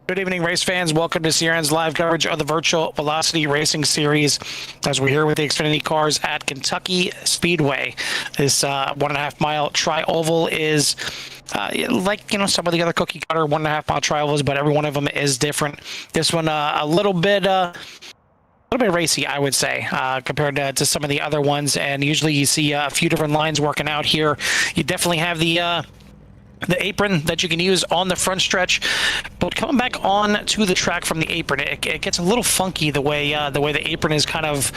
Good evening, race fans. Welcome to CRN's live coverage of the Virtual Velocity Racing Series as we're here with the Xfinity cars at Kentucky Speedway. This 1.5 mile tri-oval is like, some of the other cookie cutter 1.5 mile tri-ovals, but every one of them is different. This one a little bit racy, I would say, compared to some of the other ones. And usually you see a few different lines working out here. You definitely have the apron that you can use on the front stretch, but coming back on to the track from the apron, it gets a little funky the way the apron is kind of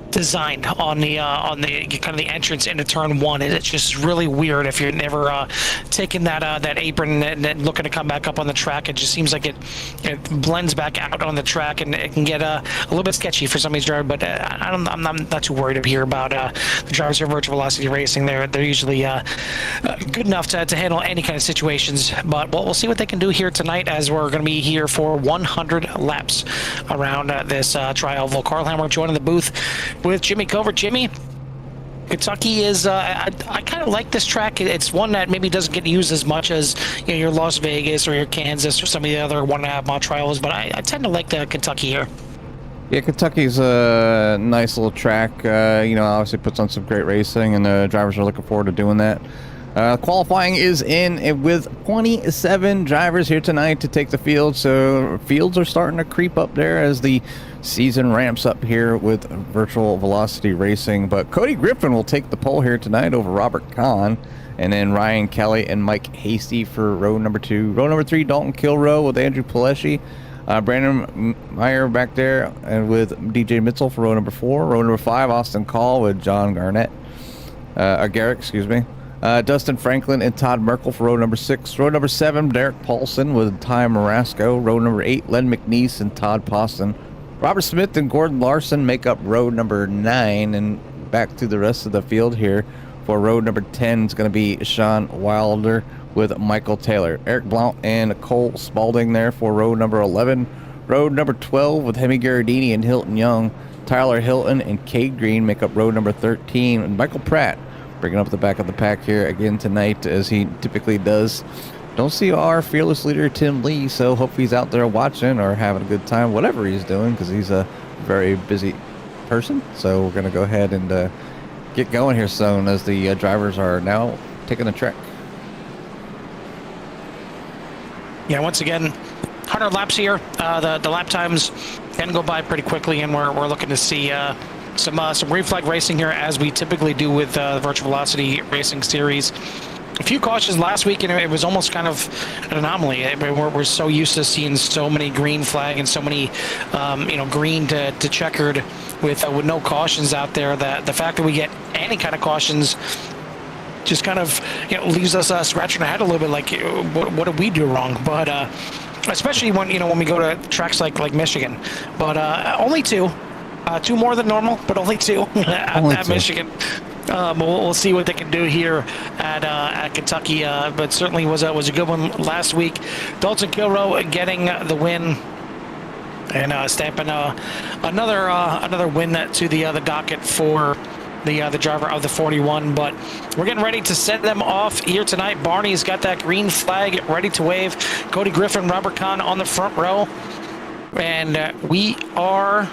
designed on the kind of the entrance into turn one. It's just really weird if you're never taking that apron and looking to come back up on the track. It just seems like it blends back out on the track, and it can get a little bit sketchy for some of these drivers. But I'm not too worried here about the drivers here at Virtual Velocity Racing. They're usually good enough to handle any kind of situations. But we'll see what they can do here tonight, as we're going to be here for 100 laps around this tri-oval. Carl Hammer joining the booth with Jimmy Covert. Jimmy, Kentucky is I kind of like this track. It's one that maybe doesn't get used as much as your Las Vegas or your Kansas or some of the other 1.5 mile trials, but I tend to like the Kentucky here. Yeah, Kentucky's a nice little track. Obviously puts on some great racing, and the drivers are looking forward to doing that. Qualifying is in with 27 drivers here tonight to take the field, so fields are starting to creep up there as the season ramps up here with Virtual Velocity Racing. But Cody Griffin will take the pole here tonight over Robert Kahn, and then Ryan Kelly and Mike Hasty for row number 2. Row number 3, Dalton Kilrow with Andrew Pileshi. Brandon Meyer back there and with DJ Mitchell for row number 4. Row number 5, Austin Call with John Garrett, excuse me. Dustin Franklin and Todd Merkel for row number 6. Row number 7, Derek Paulson with Ty Marasco. Row number 8, Len McNeese and Todd Poston. Robert Smith and Gordon Larson make up row number 9, and back to the rest of the field here. For row number 10 is going to be Sean Wilder with Michael Taylor. Eric Blount and Cole Spalding there for row number 11. Row number 12 with Hemi Garridini and Hilton Young. Tyler Hilton and Cade Green make up row number 13. And Michael Pratt bringing up the back of the pack here again tonight, as he typically does. Don't see our fearless leader Tim Lee, so hope he's out there watching or having a good time, whatever he's doing, because he's a very busy person. So we're going to go ahead and get going here soon, as the drivers are now taking the track. Yeah, once again, 100 laps here. The lap times can go by pretty quickly, and we're looking to see some green flag racing here, as we typically do with the Virtual Velocity Racing Series. A few cautions last week, and it was almost kind of an anomaly. We're so used to seeing so many green flag and so many, green to checkered with no cautions out there, that the fact that we get any kind of cautions just kind of leaves us scratching our head a little bit, like what did we do wrong? But especially when we go to tracks like Michigan, but only two more than normal, but only two at Michigan. We'll see what they can do here at Kentucky, but certainly was a good one last week. Dalton Kilrow getting the win and stamping another win to the docket for the driver of the 41. But we're getting ready to send them off here tonight. Barney's got that green flag ready to wave. Cody Griffin, Robert Kahn on the front row, and we are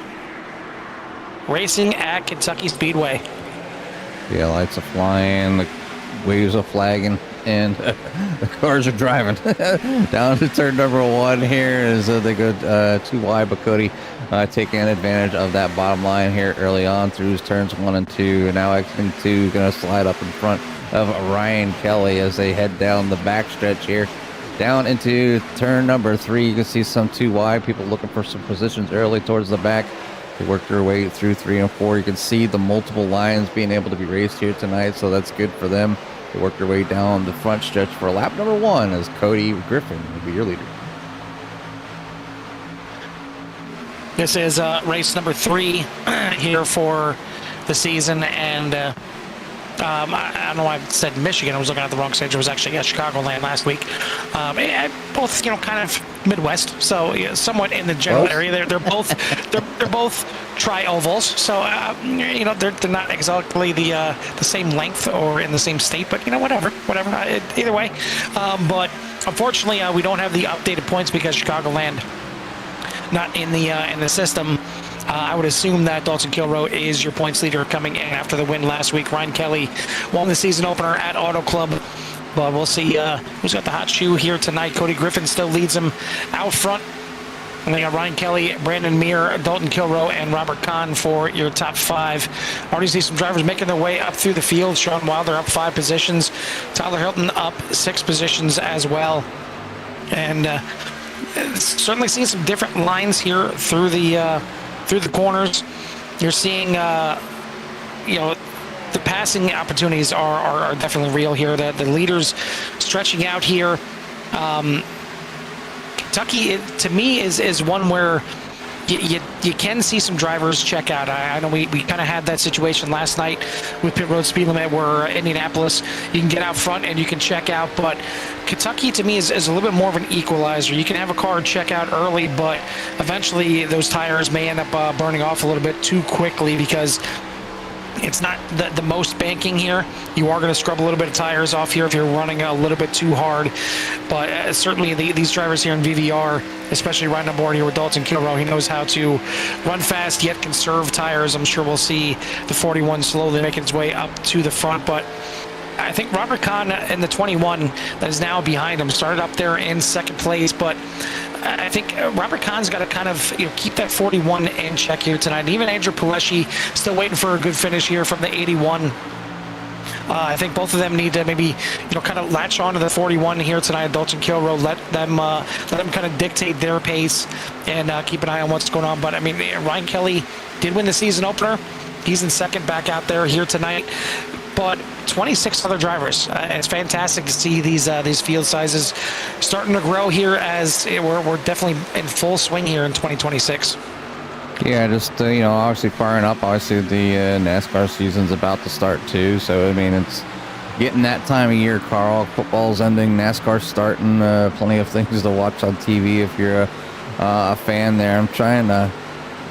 racing at Kentucky Speedway. Yeah, lights are flying, the waves are flagging, and the cars are driving down to turn number 1 here as they go too wide. But Cody taking advantage of that bottom line here early on through his turns 1 and 2. And now exiting 2, going to slide up in front of Ryan Kelly as they head down the back stretch here. Down into turn number 3, you can see some too wide. People looking for some positions early towards the back. They worked their way through 3 and 4. You can see the multiple lines being able to be raced here tonight, so that's good for them. They worked their way down the front stretch for lap number 1 as Cody Griffin will be your leader. This is race number 3 here for the season, and I don't know why I said Michigan. I was looking at the wrong stage. It was actually at Chicagoland last week. Both, kind of Midwest, so somewhat in the general area. They're both tri-ovals, so they're not exactly the same length or in the same state, but whatever. Either way, but Unfortunately, we don't have the updated points because Chicagoland not in the system. I would assume that Dalton Kilroe is your points leader coming in after the win last week. Ryan Kelly won the season opener at Auto Club, but we'll see who's got the hot shoe here tonight. Cody Griffin still leads him out front. And they got Ryan Kelly, Brandon Meir, Dalton Kilroe, and Robert Kahn for your top 5. Already see some drivers making their way up through the field. Sean Wilder up 5 positions. Tyler Hilton up 6 positions as well. And certainly seeing some different lines here through the corners. You're seeing, the passing opportunities are definitely real here. The leaders stretching out here. Kentucky, to me, is one where you can see some drivers check out. I know we kind of had that situation last night with pit road speed limit where Indianapolis, you can get out front and you can check out, but Kentucky to me is a little bit more of an equalizer. You can have a car check out early, but eventually those tires may end up burning off a little bit too quickly because it's not the most banking here. You are going to scrub a little bit of tires off here if you're running a little bit too hard. But certainly these drivers here in VVR, especially riding on board here with Dalton Kilroe, he knows how to run fast yet conserve tires. I'm sure we'll see the 41 slowly making its way up to the front. But I think Robert Kahn in the 21 that is now behind him started up there in second place, but I think Robert Kahn's got to kind of keep that 41 in check here tonight. And even Andrew Pileshi still waiting for a good finish here from the 81. I think both of them need to maybe kind of latch on to the 41 here tonight. Dalton Kilroe, let them kind of dictate their pace and keep an eye on what's going on. But I mean, Ryan Kelly did win the season opener. He's in second back out there here tonight. But 26 other drivers. It's fantastic to see these field sizes starting to grow here as we're definitely in full swing here in 2026. Yeah, just obviously firing up. Obviously, the NASCAR season's about to start too. So I mean, it's getting that time of year. Carl, football's ending, NASCAR's starting. Plenty of things to watch on TV if you're a fan there. I'm trying to.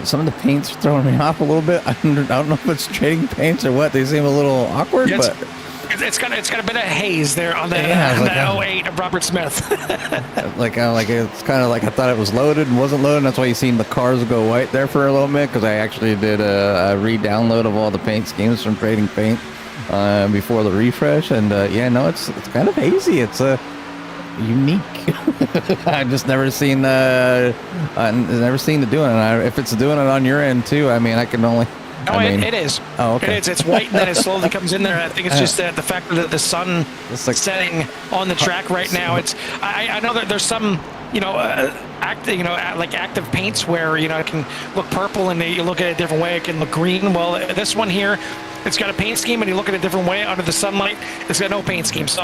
Some of the paint's throwing me off a little bit. I don't know if it's trading paints or what. They seem a little awkward, yeah, but it's got a bit of haze there on the 08 of Robert Smith. like it's kind of like I thought it was loaded and wasn't loaded. That's why you seen the cars go white there for a little bit, because I actually did a re-download of all the paint schemes from Trading Paint before the refresh, and it's kind of hazy. It's unique. I've just never seen to do it. And if it's doing it on your end too, I mean, I can only. No, it is. Oh, okay. It's white, and then it slowly comes in there. I think it's just the fact that the sun setting on the track right now. It's I know that there's some active paints where it can look purple, and you look at it a different way, it can look green. Well, this one here, it's got a paint scheme, and you look at it a different way under the sunlight. It's got no paint scheme, so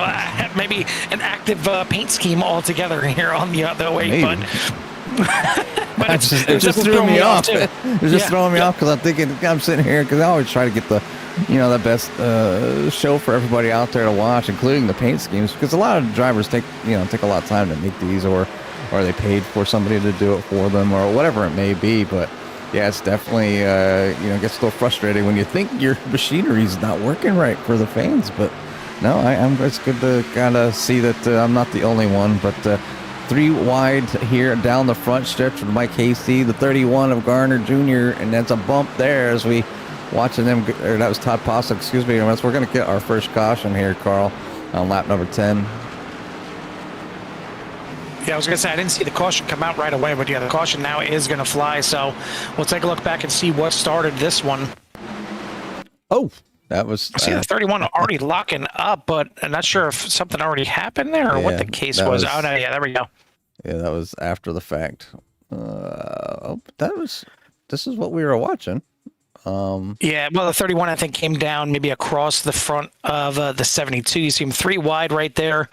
maybe an active paint scheme altogether here on the 08. But it just threw me off. It was just throwing me off because I'm sitting here because I always try to get the best show for everybody out there to watch, including the paint schemes, because a lot of drivers take a lot of time to make these, or they paid for somebody to do it for them, or whatever it may be. But yeah, it's definitely gets a little frustrating when you think your machinery's not working right for the fans. But no, it's good to kind of see that I'm not the only one. But 3 wide here down the front stretch with Mike Hasty, the 31 of Garner Jr., and that's a bump there as we watching them. Or that was Todd Possa, excuse me. We're going to get our first caution here, Carl, on lap number 10. Yeah, I was going to say, I didn't see the caution come out right away, but yeah, the caution now is going to fly. So we'll take a look back and see what started this one. Oh, that was... I see the 31 already locking up, but I'm not sure if something already happened there or what the case was. Oh, no, yeah, there we go. Yeah, that was after the fact. This is what we were watching. Yeah, well, the 31, I think, came down maybe across the front of the 72. You see him 3 wide right there.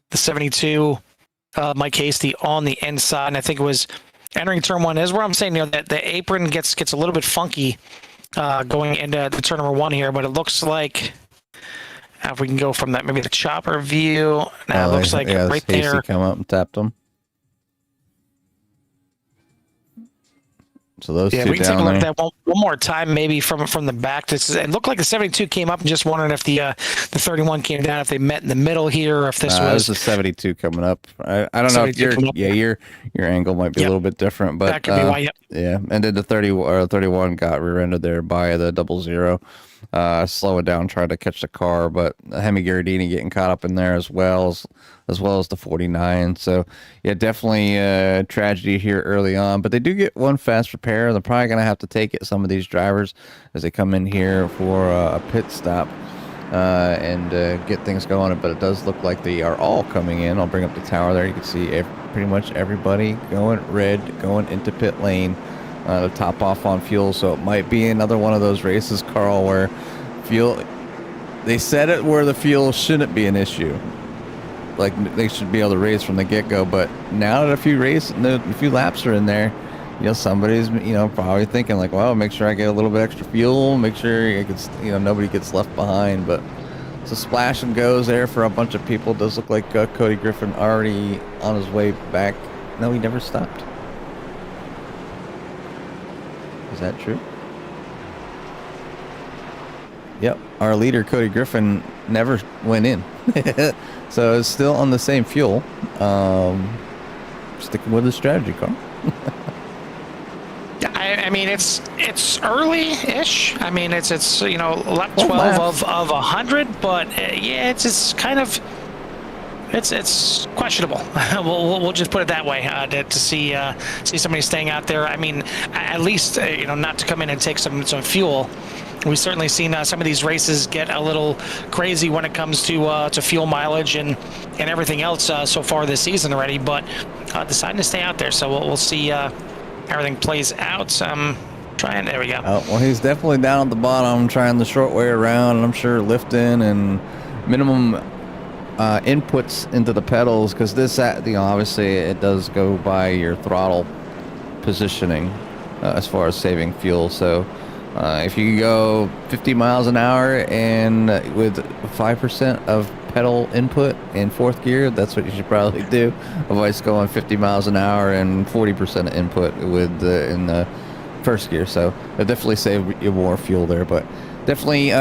The 72... Mike Hasty on the inside, and I think it was entering turn 1. Is where I'm saying that the apron gets a little bit funky going into the turn number 1 here, but it looks like if we can go from that, maybe the chopper view. Now it looks like right Hasty there. Come up and tapped him. So those Yeah, two we can take a down look at there. that one more time, maybe from the back. It looked like the 72 came up. I'm just wondering if the 31 came down, if they met in the middle here, or if this There's was a 72 coming up. I don't know if 72 coming up. your angle might be a Yep, little bit different, but that could be why. Yep. yeah. And then the 30 or 31 got rear-ended there by the 00, slowing down, trying to catch the car, but Hemi Gardini getting caught up in there as well as the 49. So yeah, definitely tragedy here early on, but they do get one fast repair. They're probably going to have to take it, some of these drivers, as they come in here for a pit stop and get things going. But it does look like they are all coming in. I'll bring up the tower there. You can see pretty much everybody going red, going into pit lane to top off on fuel. So it might be another one of those races, Carl, where fuel, they set it where the fuel shouldn't be an issue. Like they should be able to race from the get-go, but now that a few laps are in there, somebody's probably thinking like, well, make sure I get a little bit extra fuel, make sure nobody gets left behind. But it's a splash and goes there for a bunch of people. It does look like Cody Griffin already on his way back. No, he never stopped. Is that true? Yep, our leader Cody Griffin never went in. So it's still on the same fuel. Sticking with the strategy, Carl. Yeah, I mean it's early-ish. I mean it's lap 12 of 100, but yeah, it's kind of it's questionable. we'll just put it that way to see somebody staying out there. I mean, at least not to come in and take some fuel. We've certainly seen some of these races get a little crazy when it comes to fuel mileage and everything else so far this season already, but deciding to stay out there. So we'll see everything plays out. There we go. Oh, well, he's definitely down at the bottom trying the short way around, and I'm sure lifting and minimum inputs into the pedals, because this obviously it does go by your throttle positioning as far as saving fuel. So if you go 50 miles an hour and with 5% of pedal input in fourth gear, that's what you should probably do. Otherwise, going 50 miles an hour and 40% input in the first gear. So it'll definitely save you more fuel there. But definitely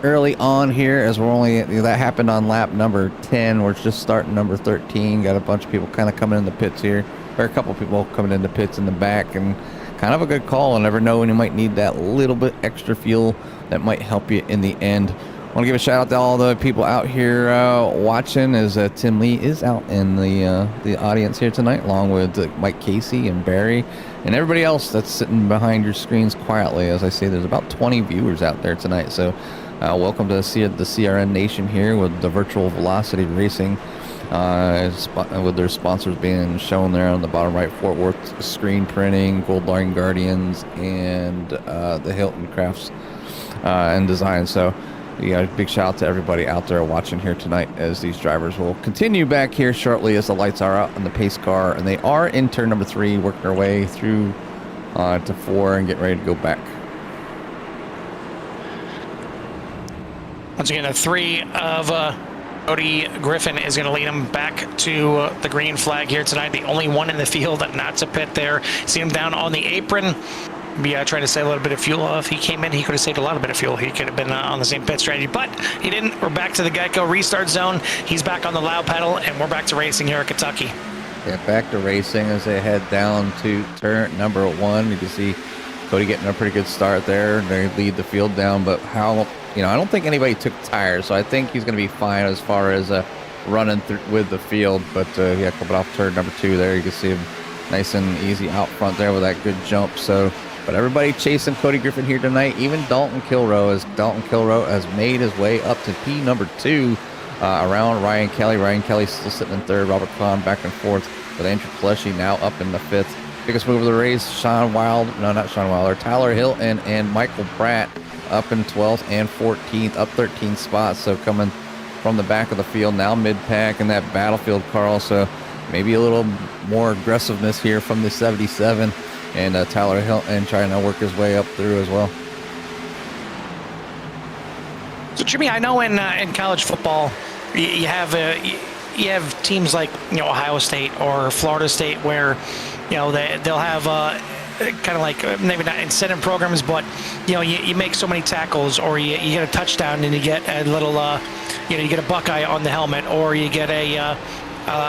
early on here, as we're only that happened on lap number 10. We're just starting number 13. Got a bunch of people kind of coming in the pits here, or a couple people coming in the pits in the back, and kind of a good call. Never know when you might need that little bit extra fuel that might help you in the end. I want to give a shout out to all the people out here watching, as Tim Lee is out in the audience here tonight, along with Mike Casey and Barry and everybody else that's sitting behind your screens quietly. As I say, there's about 20 viewers out there tonight. So welcome to the CRN Nation here with the Virtual Velocity Racing, with their sponsors being shown there on the bottom right: Fort Worth Screen Printing, Gold Line Guardians, and the Hilton Crafts and Design. So yeah, big shout out to everybody out there watching here tonight, as these drivers will continue back here shortly as the lights are out in the pace car, and they are in turn number 3, working their way through to 4 and getting ready to go back. Once again, a 3 of Cody Griffin is going to lead him back to the green flag here tonight. The only one in the field not to pit there. See him down on the apron. Be trying to save a little bit of fuel. If he came in, he could have saved a lot of bit of fuel. He could have been on the same pit strategy, but he didn't. We're back to the Geico restart zone. He's back on the loud pedal, and we're back to racing here at Kentucky. Yeah, back to racing as they head down to turn number 1. You can see Cody getting a pretty good start there. They lead the field down, but I don't think anybody took tires, so I think he's going to be fine as far as running with the field. But yeah, coming off turn number 2 there, you can see him nice and easy out front there with that good jump. So, but everybody chasing Cody Griffin here tonight, even Dalton Kilroe, has made his way up to P number 2 around Ryan Kelly. Ryan Kelly still sitting in 3rd. Robert Kahn back and forth with Andrew Pleshy now up in the 5th. Biggest move of the race, Tyler Hilton and Michael Pratt up in 12th and 14th, up 13 spots. So coming from the back of the field now, mid-pack in that Battlefield car. Also maybe a little more aggressiveness here from the 77, and Tyler Hilton trying to work his way up through as well. So Jimmy, I know in college football you have teams like Ohio State or Florida State where they'll have kind of like maybe not incentive programs, but you make so many tackles, or you get a touchdown and you get a little you get a Buckeye on the helmet, or you get a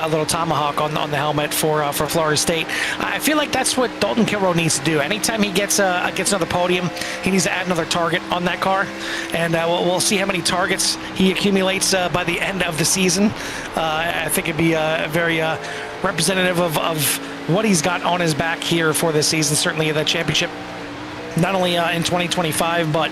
little tomahawk on the helmet for Florida State. I feel like that's what Dalton Kilroe needs to do. Anytime he gets another podium, he needs to add another target on that car, and we'll see how many targets he accumulates by the end of the season. I think it'd be very representative of what he's got on his back here for this season. Certainly the championship, not only in 2025, but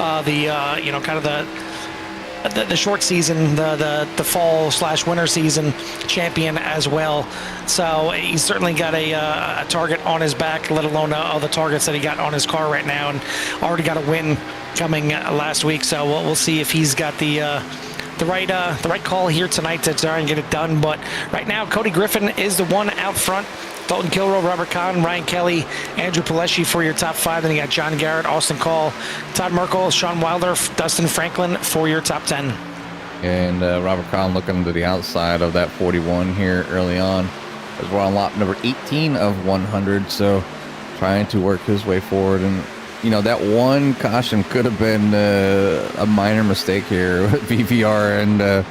kind of the short season, the fall/winter season champion as well. So he's certainly got a target on his back, let alone all the targets that he got on his car right now, and already got a win coming last week. So we'll see if he's got the right call here tonight to try and get it done. But right now, Cody Griffin is the one out front. Dalton Kilroe, Robert Kahn, Ryan Kelly, Andrew Pileshi for your top 5. Then you got John Garrett, Austin Call, Todd Merkel, Sean Wilder, Dustin Franklin for your top 10. And Robert Kahn looking to the outside of that 41 here early on, as we're on lap number 18 of 100. So trying to work his way forward. And that one caution could have been a minor mistake here with VVR, and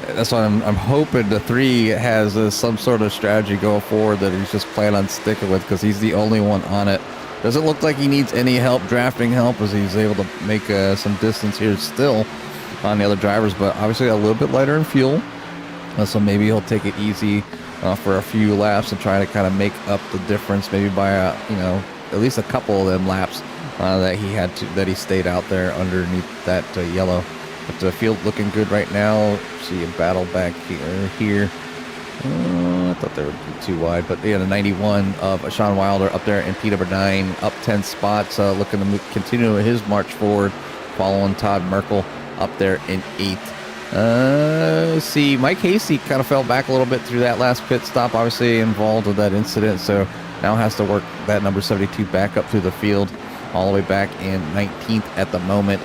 that's why I'm hoping the 3 has some sort of strategy going forward that he's just planning on sticking with, because he's the only one on it. Doesn't look like he needs any help, drafting help, as he's able to make some distance here still on the other drivers, but obviously a little bit lighter in fuel, so maybe he'll take it easy for a few laps and try to kind of make up the difference, maybe by at least a couple of them laps that he stayed out there underneath that yellow. But the field looking good right now. See a battle back here. I thought they were too wide, but the 91 of Sean Wilder up there in P number 9, up 10 spots, looking to continue his march forward, following Todd Merkel up there in 8th. See, Mike Hasty kind of fell back a little bit through that last pit stop, obviously involved with that incident, so now has to work that number 72 back up through the field, all the way back in 19th at the moment.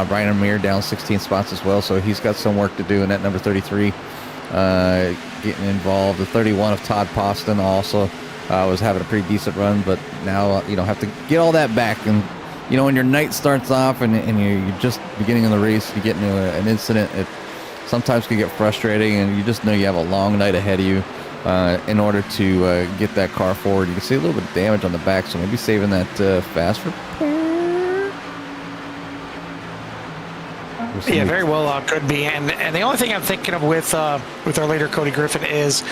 Brian Amir down 16 spots as well, so he's got some work to do in that number 33 getting involved. The 31 of Todd Poston also was having a pretty decent run, but now have to get all that back. And when your night starts off and you're just beginning of the race, you get into an incident, it sometimes can get frustrating, and you just know you have a long night ahead of you in order to get that car forward. You can see a little bit of damage on the back, so maybe saving that fast repair. Yeah, very well could be. And the only thing I'm thinking of with our leader Cody Griffin is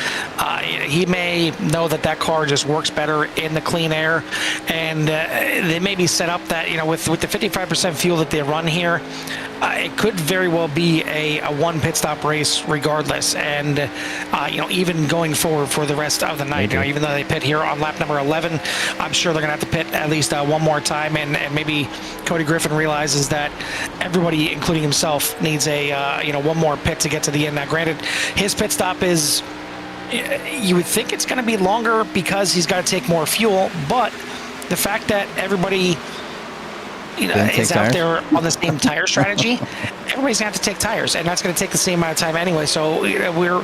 he may know that car just works better in the clean air, and they may be set up that with the 55% fuel that they run here, it could very well be a one pit stop race regardless, and even going forward for the rest of the night. Even though they pit here on lap number 11, I'm sure they're gonna have to pit at least one more time, and maybe Cody Griffin realizes that everybody, including himself, needs a one more pit to get to the end. Now, granted, his pit stop is, you would think it's going to be longer because he's got to take more fuel, but the fact that everybody is out there on the same tire strategy, everybody's gonna have to take tires, and that's going to take the same amount of time anyway. So we're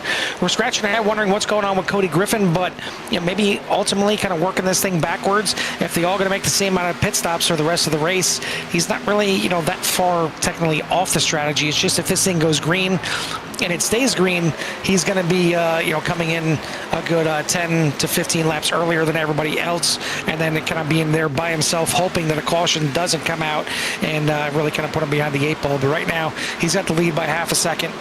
scratching our head wondering what's going on with Cody Griffin, but maybe ultimately kind of working this thing backwards. If they all going to make the same amount of pit stops for the rest of the race, he's not really that far technically off the strategy. It's just if this thing goes green and it stays green, he's going to be coming in a good 10 to 15 laps earlier than everybody else, and then kind of being there by himself, hoping that a caution doesn't come out and really kind of put him behind the 8 ball. But right now, he's got the lead by half a second.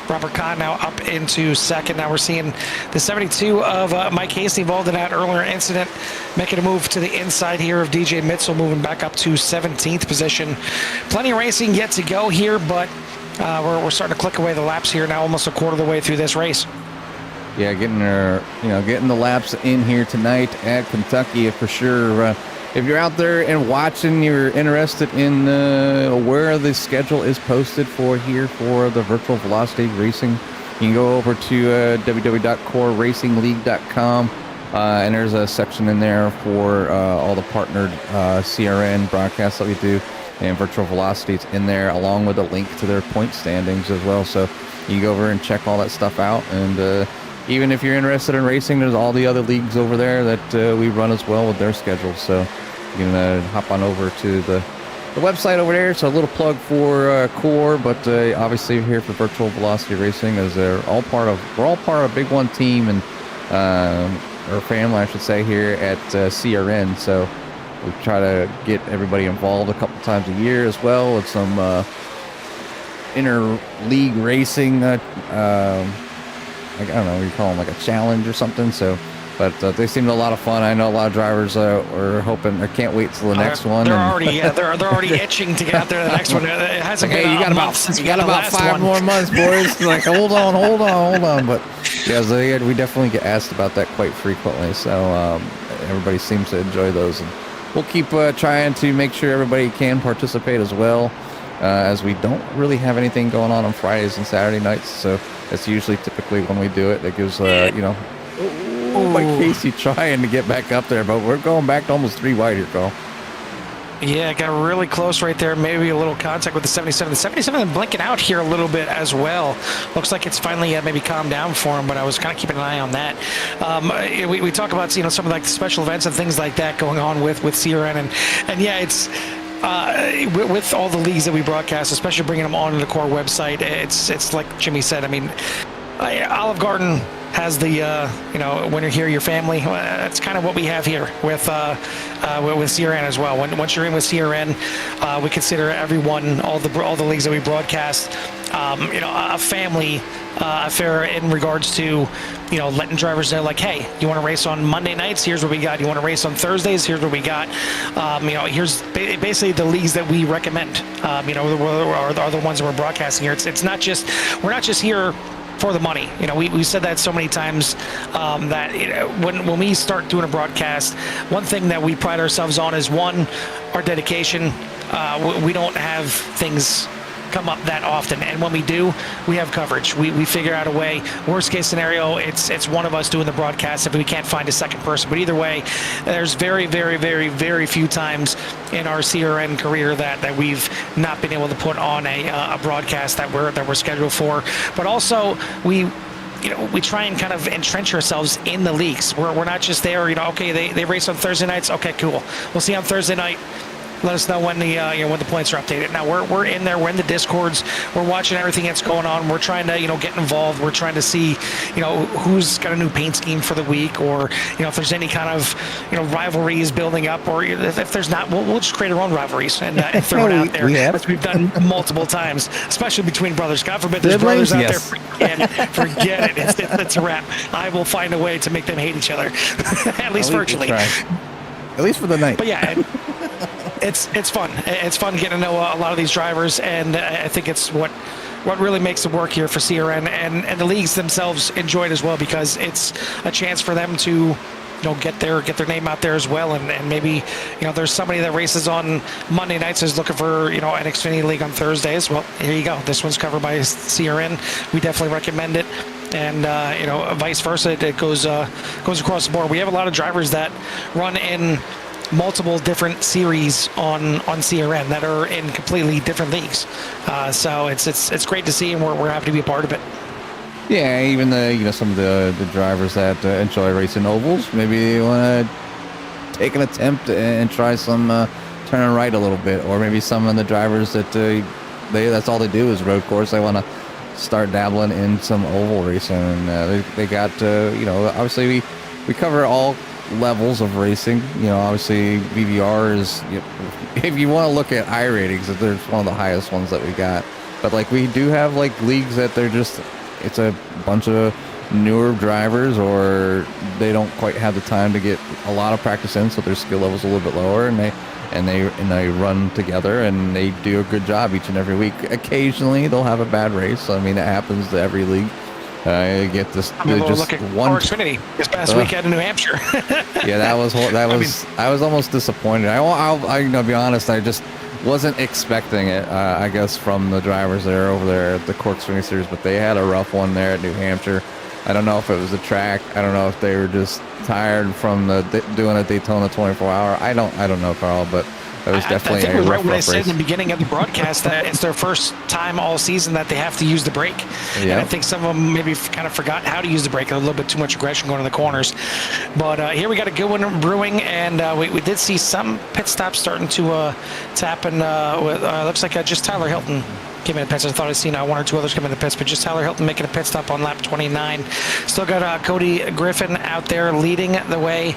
Robert Kahn now up into second. Now we're seeing the 72 of Mike Hasty involved in that earlier incident, making a move to the inside here of DJ Mitchell, moving back up to 17th position. Plenty of racing yet to go here, but we're starting to click away the laps here now, almost a quarter of the way through this race. Yeah, getting the laps in here tonight at Kentucky for sure. If you're out there and watching, you're interested in where the schedule is posted for the Virtual Velocity Racing, you can go over to www.coreracingleague.com, and there's a section in there for all the partnered CRN broadcasts that we do, and Virtual Velocity's in there, along with a link to their point standings as well. So you can go over and check all that stuff out, and even if you're interested in racing, there's all the other leagues over there that we run as well with their schedules. So you can hop on over to the website over there. So a little plug for Core, but obviously we're here for Virtual Velocity Racing, as we're all part of Big One team and or family, I should say, here at CRN. So we try to get everybody involved a couple times a year as well with some inter-league racing. I don't know what you call them, like a challenge or something. So, but they seemed a lot of fun. I know a lot of drivers were hoping, or can't wait till the next one. They're already itching to get out there to the next one. It hasn't been you got about 5 more months, boys. Like, hold on. But yeah, we definitely get asked about that quite frequently. So everybody seems to enjoy those, and we'll keep trying to make sure everybody can participate as well, as we don't really have anything going on Fridays and Saturday nights. So that's usually typically when we do it. It gives like Casey trying to get back up there, but we're going back to almost 3 wide here, Carl. Yeah, got really close right there. Maybe a little contact with the 77. The 77 blinking out here a little bit as well. Looks like it's finally maybe calmed down for him, but I was kind of keeping an eye on that. We talk about some of like the special events and things like that going on with CRN, and yeah, it's with all the leagues that we broadcast, especially bringing them onto the Core website. It's like Jimmy said. I mean, Olive Garden has the when you're here, your family. That's kind of what we have here with CRN as well. Once you're in with CRN, we consider everyone, all the leagues that we broadcast, a family affair in regards to letting drivers know, like, hey, you want to race on Monday nights? Here's what we got. You want to race on Thursdays? Here's what we got. Here's basically the leagues that we recommend. Are the ones that we're broadcasting here. We're not just here for the money. We said that so many times, that when we start doing a broadcast, one thing that we pride ourselves on is, one, our dedication. We don't have things come up that often, and when we do, we have coverage. We figure out a way. Worst case scenario, it's one of us doing the broadcast if we can't find a second person. But either way, there's very, very, very, very few times in our CRN career that we've not been able to put on a broadcast that we're scheduled for. But also, we try and kind of entrench ourselves in the leagues. We're not just there, okay, they race on Thursday nights. Okay, cool. We'll see you on Thursday night. Let us know when the points are updated. Now we're in there. We're in the Discords. We're watching everything that's going on. We're trying to get involved. We're trying to see who's got a new paint scheme for the week, or if there's any kind of rivalries building up, or if there's not, we'll just create our own rivalries and throw it out there, as we've done multiple times, especially between brothers. God forbid there's brothers out there. Forget it. It's a wrap. I will find a way to make them hate each other, at least virtually. At least for the night. But yeah. It's fun. It's fun getting to know a lot of these drivers, and I think it's what really makes it work here for CRN, and the leagues themselves enjoy it as well, because it's a chance for them to get their name out there as well, and maybe there's somebody that races on Monday nights is looking for an Xfinity league on Thursdays. Well, here you go. This one's covered by CRN. We definitely recommend it, and vice versa. It goes across the board. We have a lot of drivers that run in multiple different series on CRN that are in completely different leagues. So it's great to see, and we're happy to be a part of it. Yeah, even some of the drivers that enjoy racing ovals, maybe they want to take an attempt and try some turning right a little bit, or maybe some of the drivers that that's all they do is road course. They want to start dabbling in some oval racing, and they got obviously we cover all levels of racing. Obviously VVR is, if you want to look at iRatings, there's one of the highest ones that we got. But like, we do have like leagues that it's a bunch of newer drivers, or they don't quite have the time to get a lot of practice in, so their skill level's a little bit lower, and they run together and they do a good job each and every week. Occasionally they'll have a bad race. I mean, it happens to every league. You get this just one Xfinity this past weekend in New Hampshire. Yeah, that was I was almost disappointed. I'll be honest, I just wasn't expecting it. I guess from the drivers that are over there at the Cork Xfinity Series, but they had a rough one there at New Hampshire. I don't know if it was the track. I don't know if they were just tired from doing a Daytona 24-hour. I don't know, Carl, but That was I definitely think it a was right rough, when I rough said race. in the beginning of the broadcast that it's their first time all season that they have to use the brake. And I think some of them maybe kind of forgot how to use the brake. A little bit too much aggression going to the corners. But here we got a good one brewing, and we did see some pit stops starting to happen. Looks like just Tyler Hilton came in the pits. I thought I'd seen one or two others come in the pits, but just Tyler Hilton making a pit stop on lap 29. Still got Cody Griffin out there leading the way.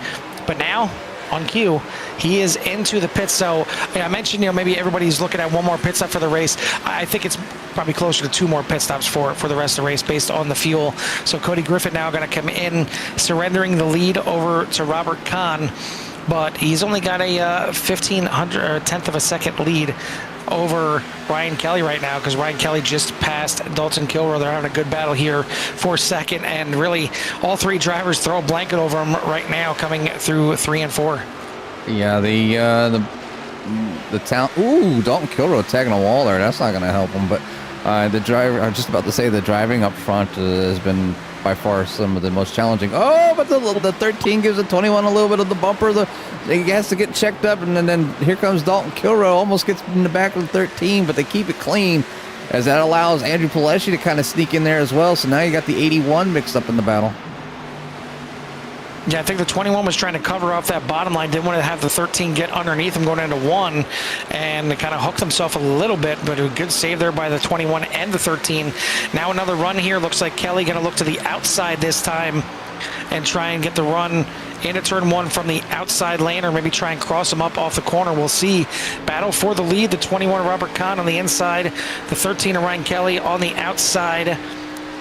But now, on cue, he is into the pits. So I mentioned, maybe everybody's looking at one more pit stop for the race. I think it's probably closer to 2 more pit stops for the rest of the race based on the fuel. So Cody Griffin now going to come in, surrendering the lead over to Robert Kahn. But he's only got a 0.15 of a second lead over Ryan Kelly right now, because Ryan Kelly just passed Dalton Kilroy. They're having a good battle here for second, and really all 3 drivers throw a blanket over him right now coming through 3 and 4. Yeah, the town. Ooh, Dalton Kilroy tagging a wall there. That's not going to help him. But the driver, I was just about to say, the driving up front has been by far some of the most challenging. Oh, but the 13 gives the 21 a little bit of the bumper. He has to get checked up, and then here comes Dalton Kilroy. Almost gets in the back of the 13, but they keep it clean, as that allows Andrew Pileshi to kind of sneak in there as well. So now you got the 81 mixed up in the battle. Yeah, I think the 21 was trying to cover off that bottom line. Didn't want to have the 13 get underneath him going into 1, and they kind of hooked himself a little bit, but a good save there by the 21 and the 13. Now another run here. Looks like Kelly going to look to the outside this time and try and get the run into turn 1 from the outside lane, or maybe try and cross him up off the corner. We'll see. Battle for the lead. The 21 Robert Kahn on the inside, the 13 of Ryan Kelly on the outside.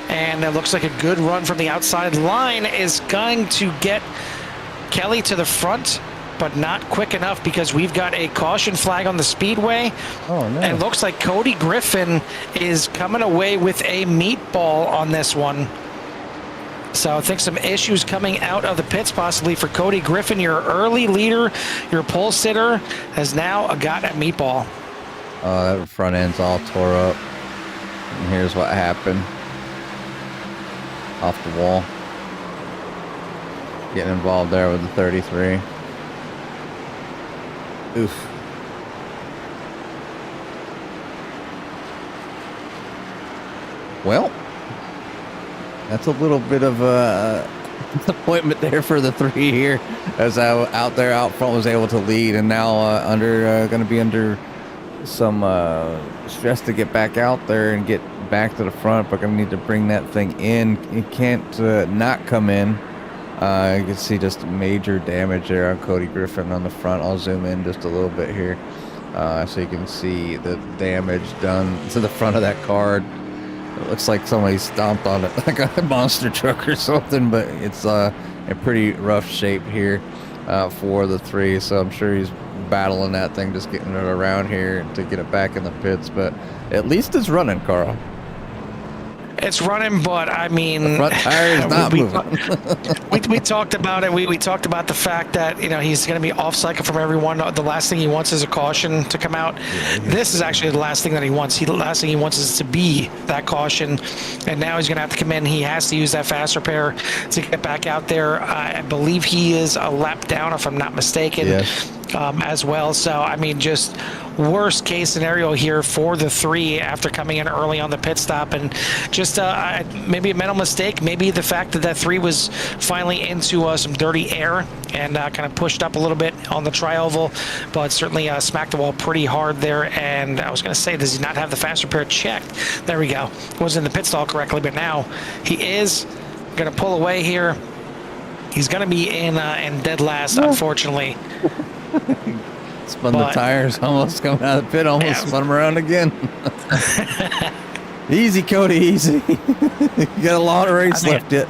And it looks like a good run from the outside line is going to get Kelly to the front, but not quick enough, because we've got a caution flag on the speedway. Oh, no. And it looks like Cody Griffin is coming away with a meatball on this one. So I think some issues coming out of the pits possibly for Cody Griffin. Your early leader, your pole sitter, has now got a meatball. Oh, that front end's all tore up. And here's what happened. Off the wall. Getting involved there with the 33. Oof. Well, that's a little bit of a disappointment there for the 3 here, as out there out front was able to lead, and now going to be under some stress to get back out there and get back to the front, but gonna need to bring that thing in. It can't not come in. You can see just major damage there on Cody Griffin on the front. I'll zoom in just a little bit here, so you can see the damage done to the front of that car. It looks like somebody stomped on it like a monster truck or something, but it's in pretty rough shape here for the 3. So I'm sure he's battling that thing, just getting it around here to get it back in the pits. But at least it's running, Carl. It's running, but I mean, the front tire is not moving. we talked about it. We talked about the fact that he's going to be off cycle from everyone. The last thing he wants is a caution to come out. Yeah. This is actually the last thing that he wants. The last thing he wants is to be that caution, and now he's going to have to come in. He has to use that fast repair to get back out there. I believe he is a lap down, if I'm not mistaken. Yes. As well. So, I mean, just worst case scenario here for the 3 after coming in early on the pit stop, and just maybe a mental mistake, maybe the fact that that 3 was finally into some dirty air and kind of pushed up a little bit on the tri-oval, but certainly smacked the wall pretty hard there. And I was going to say, does he not have the fast repair checked? There we go. Wasn't in the pit stall correctly, but now he is going to pull away here. He's going to be in dead last, unfortunately. Spun the tires, almost coming out of the pit, almost spun them around again. Easy, Cody, easy. You got a lot of race left yet.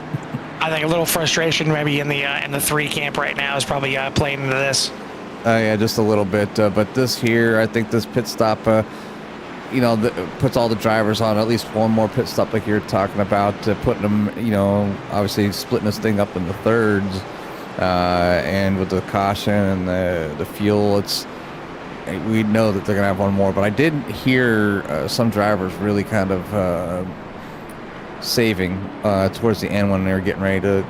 I think a little frustration maybe in the 3 camp right now is probably playing into this. Yeah, just a little bit. But this here, I think this pit stop, puts all the drivers on at least one more pit stop like you're talking about, putting them, obviously splitting this thing up into thirds. And with the caution and the fuel, we know that they're gonna have one more. But I did hear some drivers really kind of saving towards the end when they were getting ready to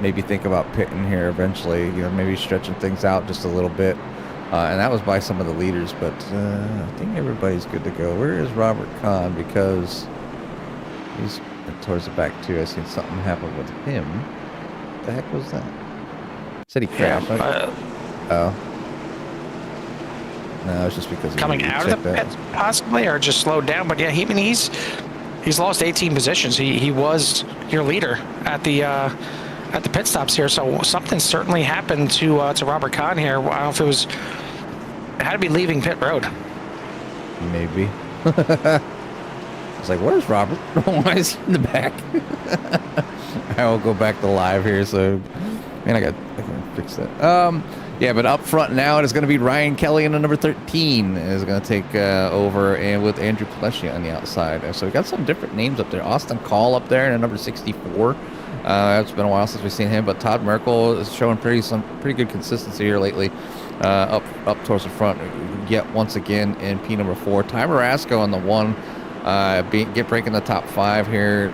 maybe think about pitting here eventually, maybe stretching things out just a little bit. And that was by some of the leaders, but I think everybody's good to go. Where is Robert Kahn? Because he's towards the back too. I seen something happen with him. What the heck was that? Said he crashed. Yeah, oh. No, it's just because coming out of the pit, possibly, or just slowed down. But yeah, he's lost 18 positions. He was your leader at the pit stops here. So something certainly happened to Robert Kahn here. I don't know if it had to be leaving pit road. Maybe. I was like, where's Robert? Why is he in the back? I will go back to live here. So, man, I can fix that. Yeah, but up front now it is going to be Ryan Kelly in the number 13 is going to take over, and with Andrew Pleshy on the outside. So we got some different names up there. Austin Call up there in the number 64. It's been a while since we've seen him, but Todd Merkel is showing some pretty good consistency here lately. Up towards the front, yet once again in P number 4. Ty Marasco on the 1, breaking the top 5 here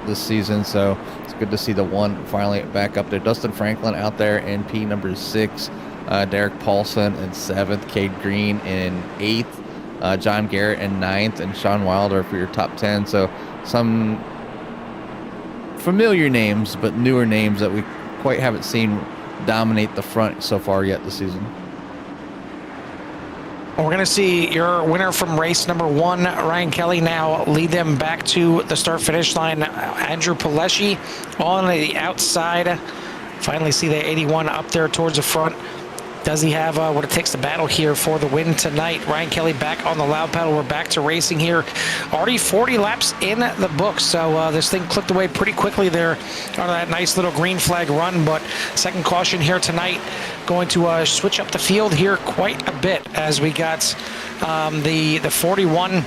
this season. So it's good to see the 1 finally back up there. Dustin Franklin out there in P number 6. Derek Paulson in 7th. Cade Green in 8th. John Garrett in 9th, and Sean Wilder for your top 10. So some familiar names, but newer names that we quite haven't seen dominate the front so far yet this season. We're going to see your winner from race number 1, Ryan Kelly, now lead them back to the start-finish line. Andrew Pileshi on the outside. Finally see the 81 up there towards the front. Does he have what it takes to battle here for the win tonight? Ryan Kelly back on the loud pedal. We're back to racing here. Already 40 laps in the books, so this thing clicked away pretty quickly there on that nice little green flag run. But second caution here tonight, going to switch up the field here quite a bit as we got the 41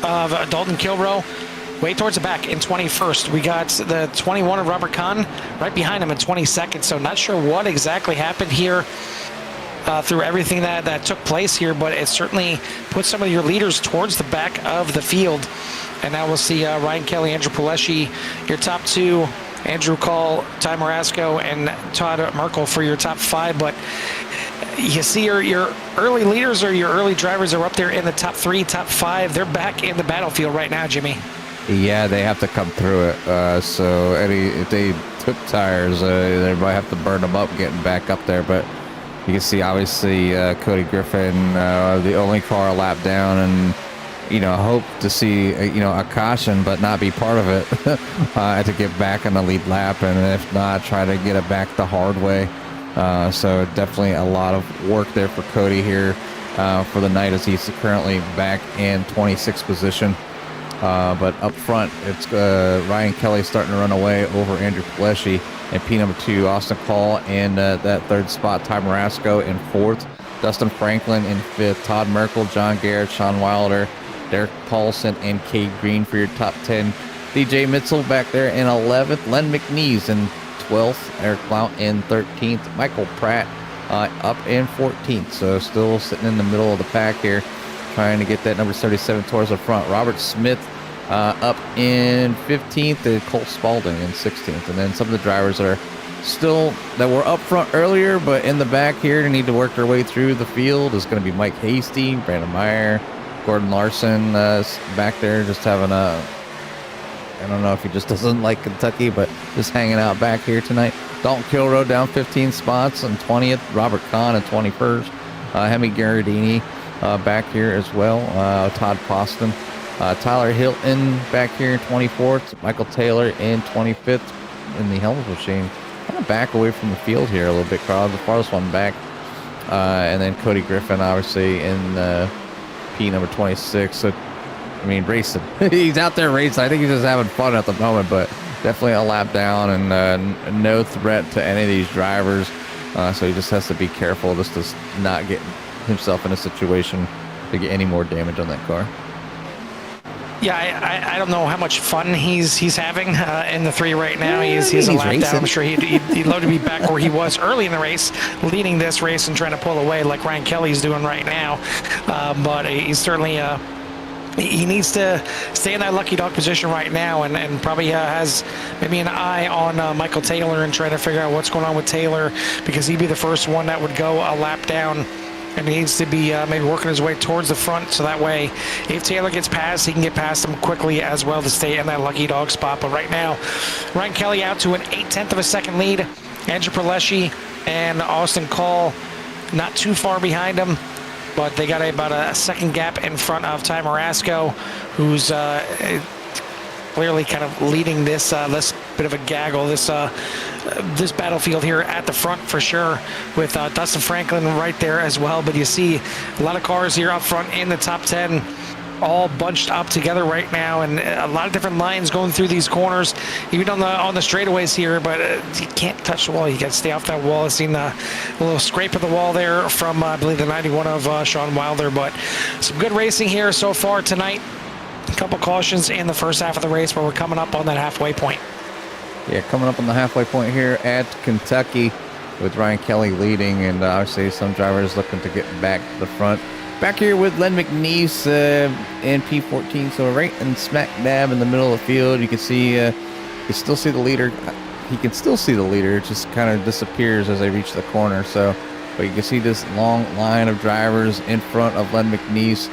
of Dalton Kilroe way towards the back in 21st. We got the 21 of Robert Kahn right behind him in 22nd. So not sure what exactly happened here through everything that took place here, but it certainly put some of your leaders towards the back of the field. And now we'll see Ryan Kelly, Andrew Pileshi, your top 2, Andrew Call, Ty Marasco, and Todd Merkel for your top 5. But you see your early leaders or your early drivers are up there in the top 3, top 5. They're back in the battlefield right now, Jimmy. Yeah, they have to come through it. So if they took tires, they might have to burn them up getting back up there. But you can see, obviously, Cody Griffin, the only car a lap down, and hope to see a caution, but not be part of it to get back on the lead lap, and if not, try to get it back the hard way. So definitely a lot of work there for Cody here for the night, as he's currently back in 26th position. But up front, it's Ryan Kelly starting to run away over Andrew Pileshi, and P number 2, Austin Call, and that 3rd spot, Ty Marasco in 4th, Dustin Franklin in 5th, Todd Merkel, John Garrett, Sean Wilder, Derek Paulson, and Cade Green for your top 10. DJ Mitzel back there in 11th, Len McNeese in 12th, Eric Blount in 13th, Michael Pratt up in 14th, so still sitting in the middle of the pack here, trying to get that number 37 towards the front. Robert Smith up in 15th, and Cole Spalding in 16th. And then some of the drivers that were up front earlier, but in the back here to need to work their way through the field is going to be Mike Hasty, Brandon Meyer, Gordon Larson back there just having I don't know if he just doesn't like Kentucky, but just hanging out back here tonight. Dalton Kilroe down 15 spots in 20th, Robert Kahn in 21st, Hemi Garridini back here as well, Todd Poston, Tyler Hilton back here in 24th, Michael Taylor in 25th in the helmet machine. Kind of back away from the field here a little bit, Carl, the farthest one back. And then Cody Griffin, obviously, in P number 26. So, I mean, racing. He's out there racing. I think he's just having fun at the moment, but definitely a lap down and no threat to any of these drivers. So he just has to be careful just to not get himself in a situation to get any more damage on that car. Yeah, I don't know how much fun he's having in the 3 right now. He's a lap down. I'm sure he'd love to be back where he was early in the race, leading this race and trying to pull away like Ryan Kelly's doing right now. But he's certainly he needs to stay in that lucky dog position right now, and probably has maybe an eye on Michael Taylor and trying to figure out what's going on with Taylor, because he'd be the first one that would go a lap down, and he needs to be maybe working his way towards the front, so that way if Taylor gets past, he can get past him quickly as well to stay in that lucky dog spot. But right now, Ryan Kelly out to an 0.8 of a second lead. Andrew Pileshi and Austin Call not too far behind him, but they got about a second gap in front of Ty Marasco, who's clearly kind of leading this bit of a gaggle, this battlefield here at the front for sure, with Dustin Franklin right there as well. But you see a lot of cars here up front in the top 10, all bunched up together right now, and a lot of different lines going through these corners, even on the straightaways here. But you can't touch the wall. You got to stay off that wall. I've seen a little scrape of the wall there from I believe the 91 of Sean Wilder. But some good racing here so far tonight. A couple cautions in the first half of the race, but we're coming up on that halfway point. Yeah, coming up on the halfway point here at Kentucky, with Ryan Kelly leading, and obviously some drivers looking to get back to the front. Back here with Len McNeese in P14, so right in smack dab in the middle of the field. You can see, you can still see the leader. He can still see the leader. It just kind of disappears as they reach the corner. So, but you can see this long line of drivers in front of Len McNeese,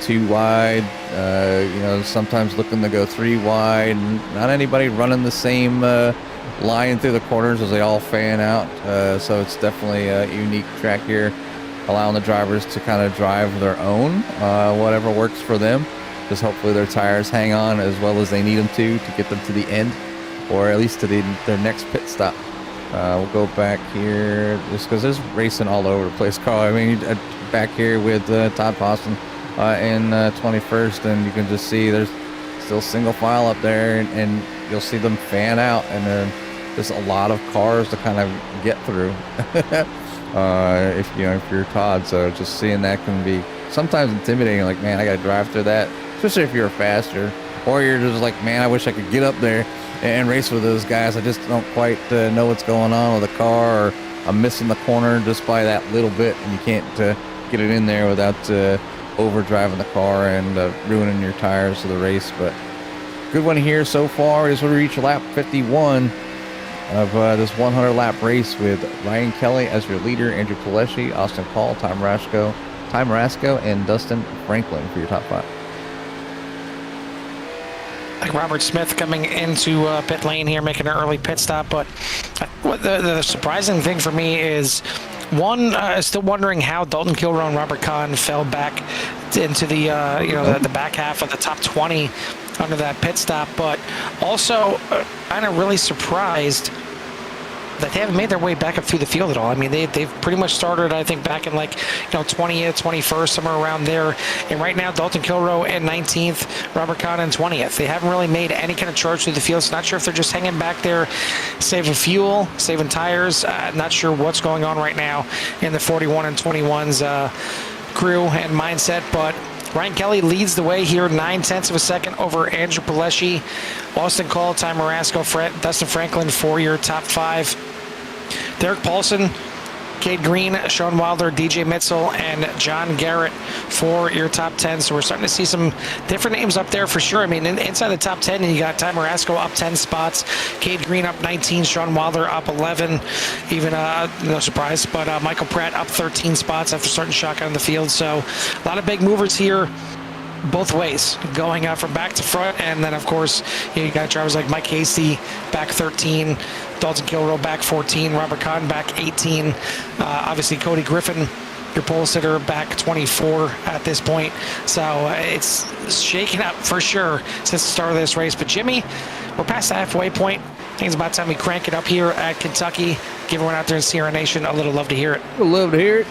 2 wide. You know, sometimes looking to go 3 wide. Not anybody running the same line through the corners as they all fan out. So it's definitely a unique track here, allowing the drivers to kind of drive their own, whatever works for them. Just hopefully their tires hang on as well as they need them to get them to the end, or at least to their next pit stop. We'll go back here just because there's racing all over the place, Carl. I mean, back here with Todd Poston in 21st, and you can just see there's still single file up there, and you'll see them fan out, and there's a lot of cars to kind of get through. If you're Todd, so just seeing that can be sometimes intimidating. Like, man, I gotta drive through that, especially if you're faster, or you're just like, man, I wish I could get up there and race with those guys. I just don't quite know what's going on with the car, or I'm missing the corner just by that little bit, and you can't get it in there without overdriving the car and ruining your tires for the race. But good one here so far is we reach lap 51 of this 100-lap race, with Ryan Kelly as your leader, Andrew Pileshi, Austin Call, Ty Marasco, and Dustin Franklin for your top 5. Like Robert Smith coming into pit lane here, making an early pit stop. But what the surprising thing for me is, one, still wondering how Dalton Kilrow and Robert Kahn fell back into the the back half of the top 20 under that pit stop, but also kind of really surprised that they haven't made their way back up through the field at all. I mean, they've pretty much started, I think, back in 20th, 21st, somewhere around there. And right now, Dalton Kilrow in 19th, Robert Kahn in 20th. They haven't really made any kind of charge through the field. So not sure if they're just hanging back there, saving fuel, saving tires. Not sure what's going on right now in the 41 and 21's crew and mindset, but Ryan Kelly leads the way here, 0.9 of a second over Andrew Pileshi, Austin Call, Ty Marasco, Dustin Franklin for your top 5. Derek Paulson, Cade Green, Sean Wilder, DJ Mitzel, and John Garrett for your top 10. So we're starting to see some different names up there for sure. I mean, inside the top 10, you got Ty Marasco up 10 spots, Cade Green up 19, Sean Wilder up 11, even, no surprise, but Michael Pratt up 13 spots after starting shotgun in the field. So a lot of big movers here both ways, going from back to front. And then, of course, you got drivers like Mike Hasty back 13, Dalton Kilrow back 14, Robert Kahn back 18. Obviously, Cody Griffin, your pole sitter, back 24 at this point. So it's shaking up for sure since the start of this race. But Jimmy, we're past the halfway point. I think it's about time we crank it up here at Kentucky. Give everyone out there in Sierra Nation a little love to hear it. We'd love to hear it.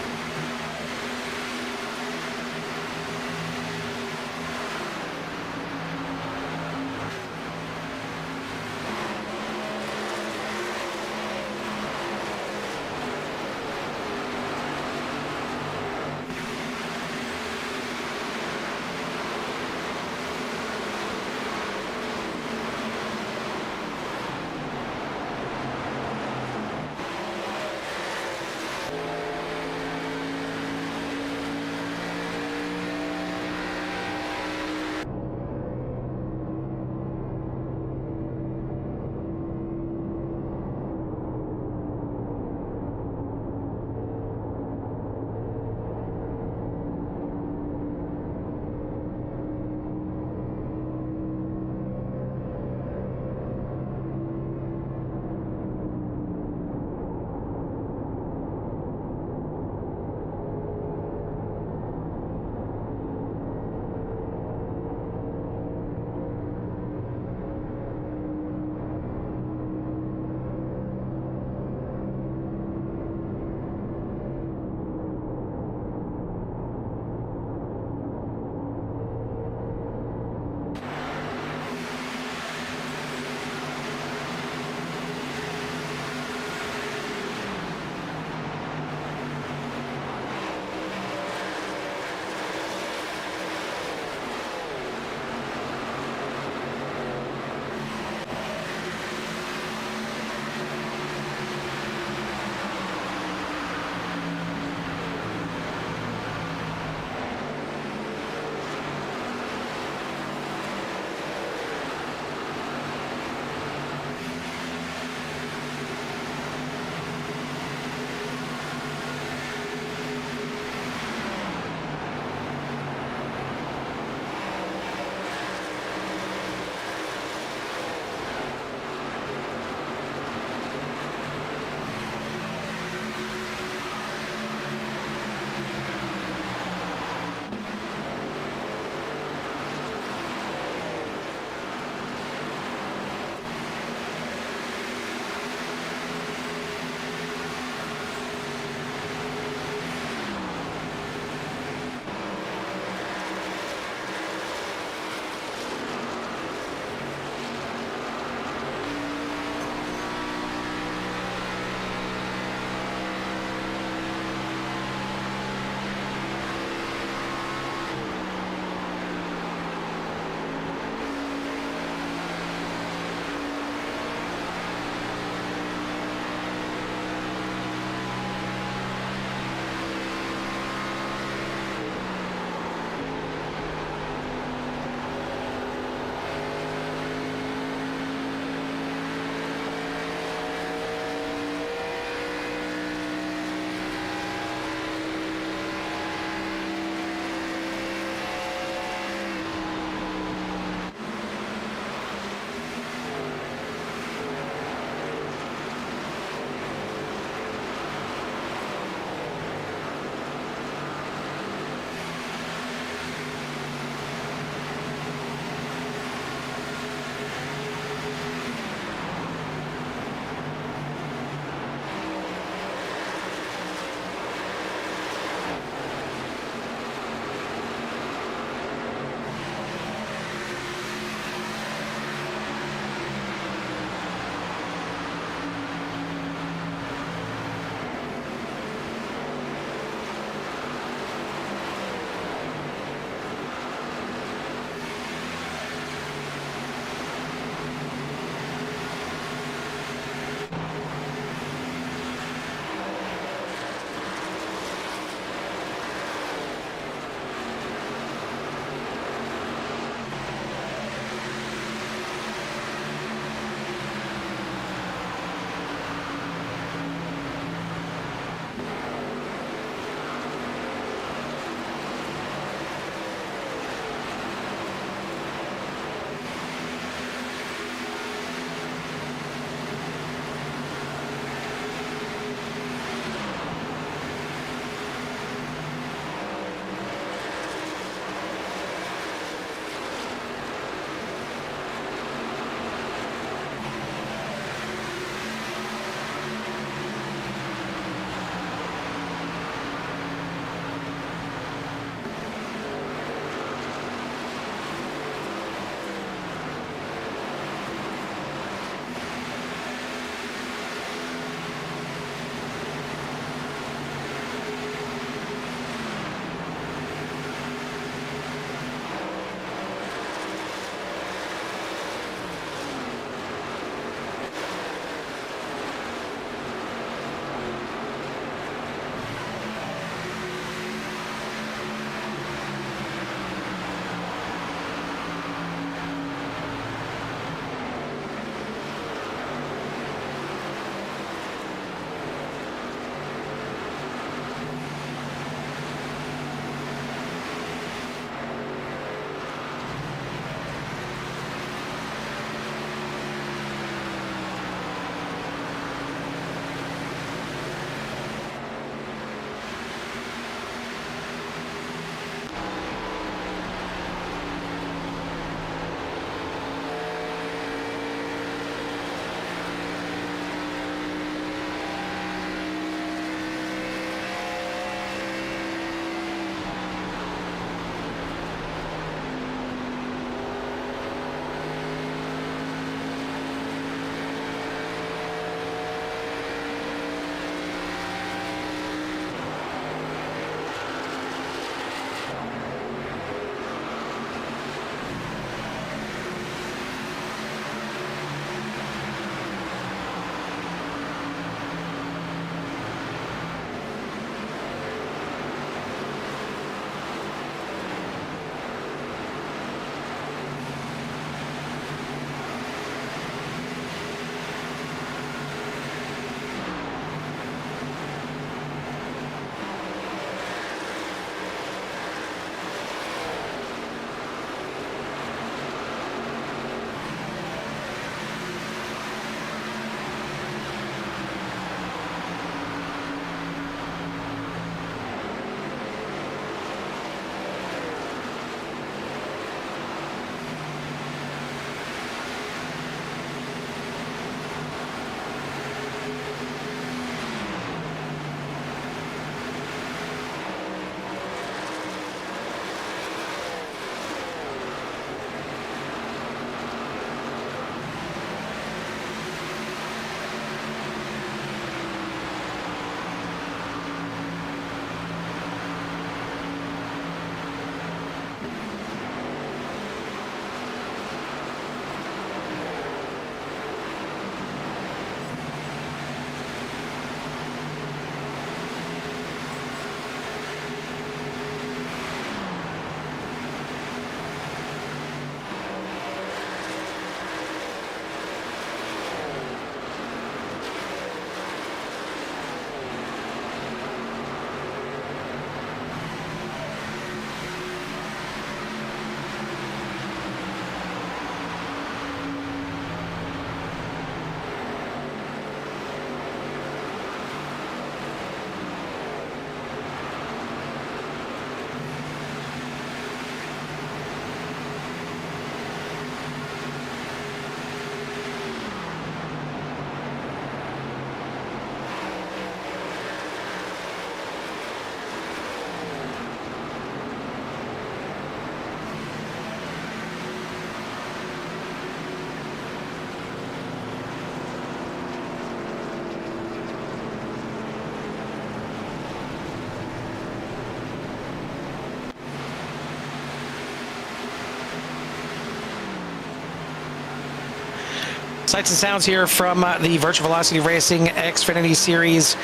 Sights and sounds here from the Virtual Velocity Racing Xfinity Series,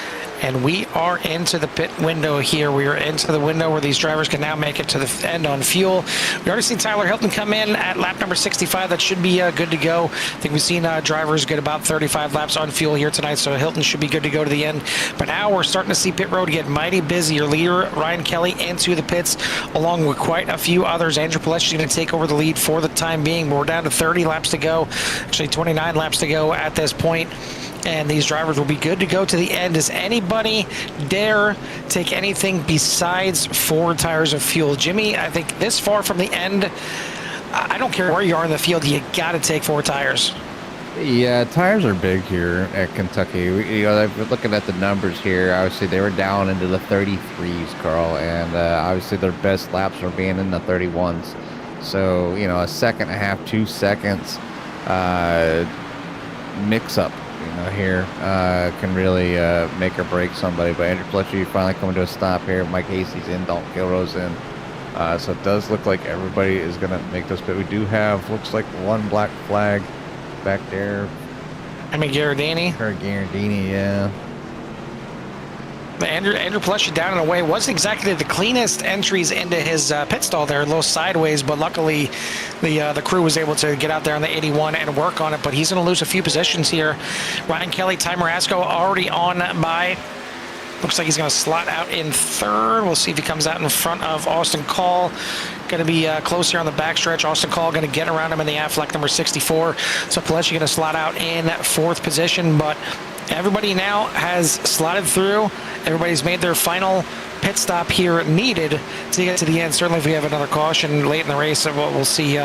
and we are into the pit window here. We are into the window where these drivers can now make it to the end on fuel. We already seen Tyler Hilton come in at lap number 65. That should be good to go. I think we've seen drivers get about 35 laps on fuel here tonight, so Hilton should be good to go to the end. But now we're starting to see pit road get mighty busy. Your leader, Ryan Kelly, into the pits, along with quite a few others. Andrew Piletti is going to take over the lead for the time being. We're down to 30 laps to go, actually 29 laps to go at this point, and these drivers will be good to go to the end. Does anybody dare take anything besides 4 tires of fuel? Jimmy, I think this far from the end, I don't care where you are in the field, you got to take 4 tires. Yeah, tires are big here at Kentucky. Looking at the numbers here, obviously they were down into the 33s, Carl, and obviously their best laps were being in the 31s. So, a second and a half, 2 seconds mix up, here can really make or break somebody. But Andrew Piletti finally coming to a stop here. Mike Hasey's in, Dalton Kilroe's in. So it does look like everybody is going to make this pit. We do have, looks like, 1 black flag back there. Garardini. Garardini, yeah. Andrew Piletti down and away wasn't exactly the cleanest entries into his pit stall there, a little sideways, but luckily the crew was able to get out there on the 81 and work on it. But he's going to lose a few positions here. Ryan Kelly, Ty Marasco already on by. Looks like he's going to slot out in 3rd. We'll see if he comes out in front of Austin Call. Going to be close here on the backstretch. Austin Call going to get around him in the Affleck number 64. So Piletti going to slot out in 4th position, but everybody now has slotted through. Everybody's made their final pit stop here needed to get to the end. Certainly if we have another caution late in the race, we'll see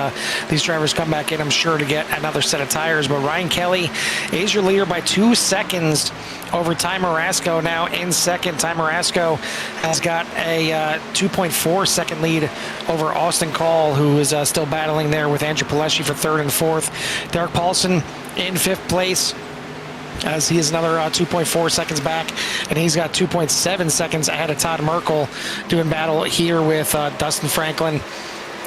these drivers come back in, I'm sure, to get another set of tires. But Ryan Kelly is your leader by 2 seconds over Ty Marasco now in 2nd. Ty Marasco has got a 2.4 second lead over Austin Call, who is still battling there with Andrew Piletti for 3rd and 4th. Derek Paulson in 5th place, as he is another 2.4 seconds back, and he's got 2.7 seconds ahead of Todd Merkel, doing battle here with Dustin Franklin.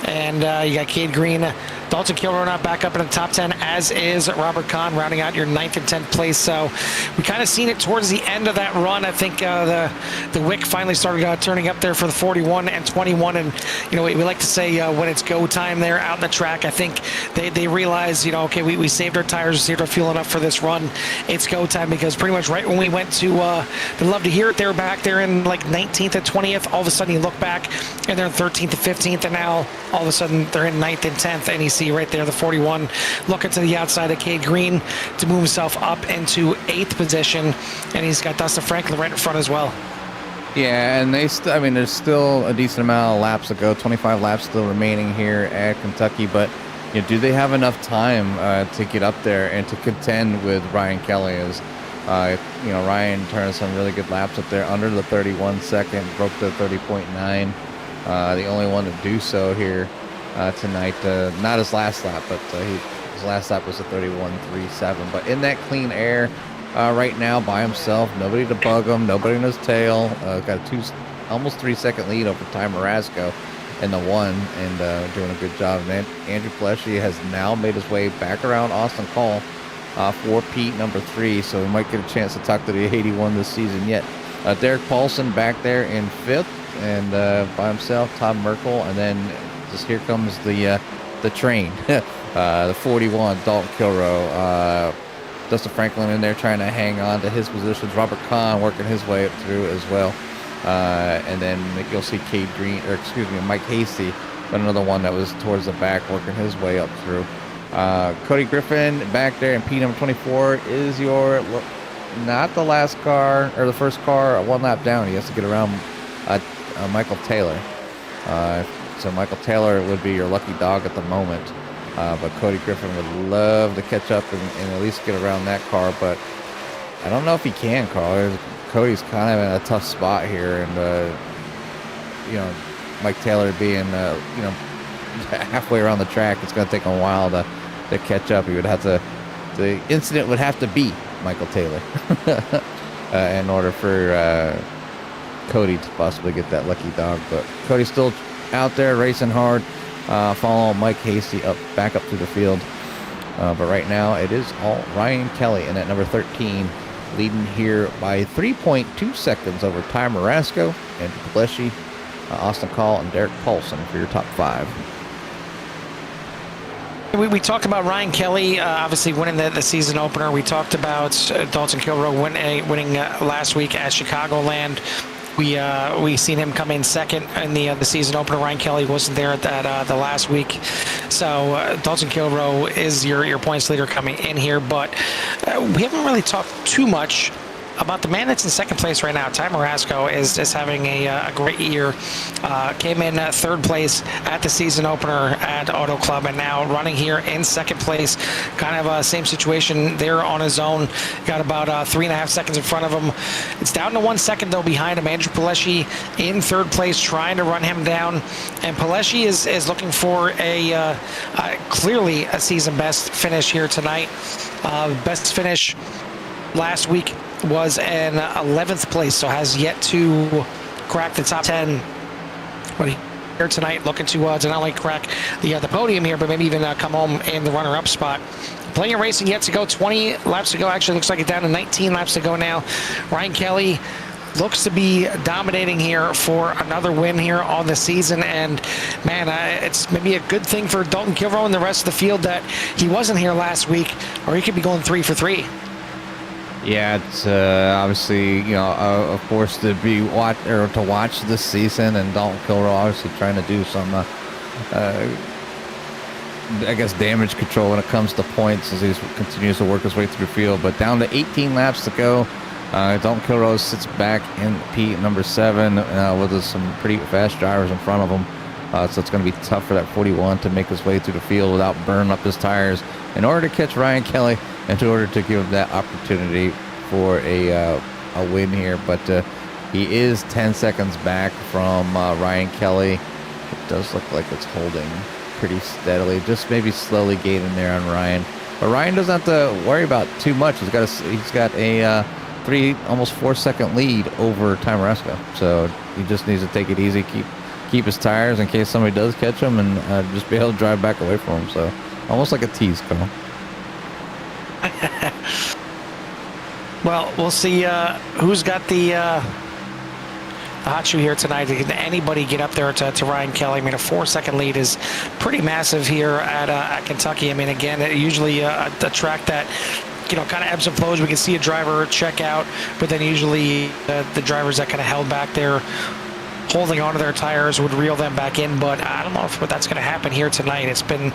And you got Cade Green, Dalton Kilroe not back up in the top 10, as is Robert Kahn, rounding out your 9th and 10th place. So we kind of seen it towards the end of that run. I think the wick finally started turning up there for the 41 and 21. And, we like to say when it's go time there out in the track, I think they realize, okay, we saved our tires, we saved our fuel enough for this run. It's go time, because pretty much right when we went to, they'd love to hear it, they were back there in like 19th and 20th. All of a sudden you look back and they're in 13th and 15th, and now all of a sudden they're in 9th and 10th, and you see right there the 41 looking to the outside of Cade Green to move himself up into 8th position, and he's got Dustin Franklin right in front as well. Yeah, and there's still a decent amount of laps to go. 25 laps still remaining here at Kentucky, but do they have enough time to get up there and to contend with Ryan Kelly? As Ryan turned some really good laps up there under the 31 second, broke the 30.9. The only one to do so here tonight. Not his last lap, but his last lap was a 31.37. But in that clean air right now by himself, nobody to bug him, nobody in his tail. Got a almost 3 second lead over Ty Marasco in the 1, and doing a good job. And Andrew Piletti has now made his way back around Austin Call for Pete number 3, so we might get a chance to talk to the 81 this season yet. Derek Paulson back there in 5th, and by himself, Todd Merkel, and then just here comes the train, the 41, Dalton Kilroe, Dustin Franklin in there trying to hang on to his positions, Robert Kahn working his way up through as well, and then you'll see Mike Hasey, but another one that was towards the back working his way up through. Cody Griffin back there, and P number 24 is not the last car, or the first car, 1 lap down. He has to get around Michael Taylor. So Michael Taylor would be your lucky dog at the moment. But Cody Griffin would love to catch up and at least get around that car. But I don't know if he can, Carl. Cody's kind of in a tough spot here. And, Mike Taylor being, halfway around the track, it's going to take him a while to catch up. He would have to, the incident would have to be Michael Taylor in order for Cody to possibly get that lucky dog. But Cody's still out there racing hard, following Mike Hasey back up through the field. But right now, it is all Ryan Kelly in at number 13, leading here by 3.2 seconds over Ty Marasco, Andrew Pelesci, Austin Call, and Derek Paulson for your top 5. We talked about Ryan Kelly, obviously winning the season opener. We talked about Dalton Kilroe winning last week at Chicagoland. We seen him come in second in the season opener. Ryan Kelly wasn't there at the last week, so Dalton Kilroe is your points leader coming in here. But we haven't really talked too much about the man that's in second place right now. Ty Marasco is having a great year. Came in third place at the season opener at Auto Club, and now running here in second place. Kind of a same situation there on his own. Got about 3.5 seconds in front of him. It's down to 1 second though behind him. Andrew Pelesci in third place, trying to run him down. And Pelesci is looking for clearly a season best finish here tonight. Best finish last week was in 11th place, so has yet to crack the top 10. But here tonight, looking to not only crack the podium here, but maybe even come home in the runner-up spot. Plenty of racing yet to go. 20 laps to go. Actually, looks like it's down to 19 laps to go now. Ryan Kelly looks to be dominating here for another win here on the season, and man, it's maybe a good thing for Dalton Kilroe and the rest of the field that he wasn't here last week, or he could be going 3 for 3. Yeah, it's obviously, of course, to watch this season, and Dalton Kilroe obviously trying to do some, I guess, damage control when it comes to points as he continues to work his way through the field. But down to 18 laps to go. Dalton Kilroe sits back in P number 7 with some pretty fast drivers in front of him. So it's going to be tough for that 41 to make his way through the field without burning up his tires in order to catch Ryan Kelly, and in order to give him that opportunity for a win here. But he is 10 seconds back from Ryan Kelly. It does look like it's holding pretty steadily, just maybe slowly gaining there on Ryan. But Ryan doesn't have to worry about too much. He's got a almost 4 second lead over Ty Marasco. So he just needs to take it easy, keep his tires in case somebody does catch him, and just be able to drive back away from him. So almost like a tease, Carl. Well, we'll see who's got the hot shoe here tonight. Can anybody get up there to Ryan Kelly? I mean, a 4 second lead is pretty massive here at Kentucky. I mean, again, usually a track that kind of ebbs and flows. We can see a driver check out, but then usually the drivers that kind of held back there holding onto their tires would reel them back in. But I don't know if that's going to happen here tonight. It's been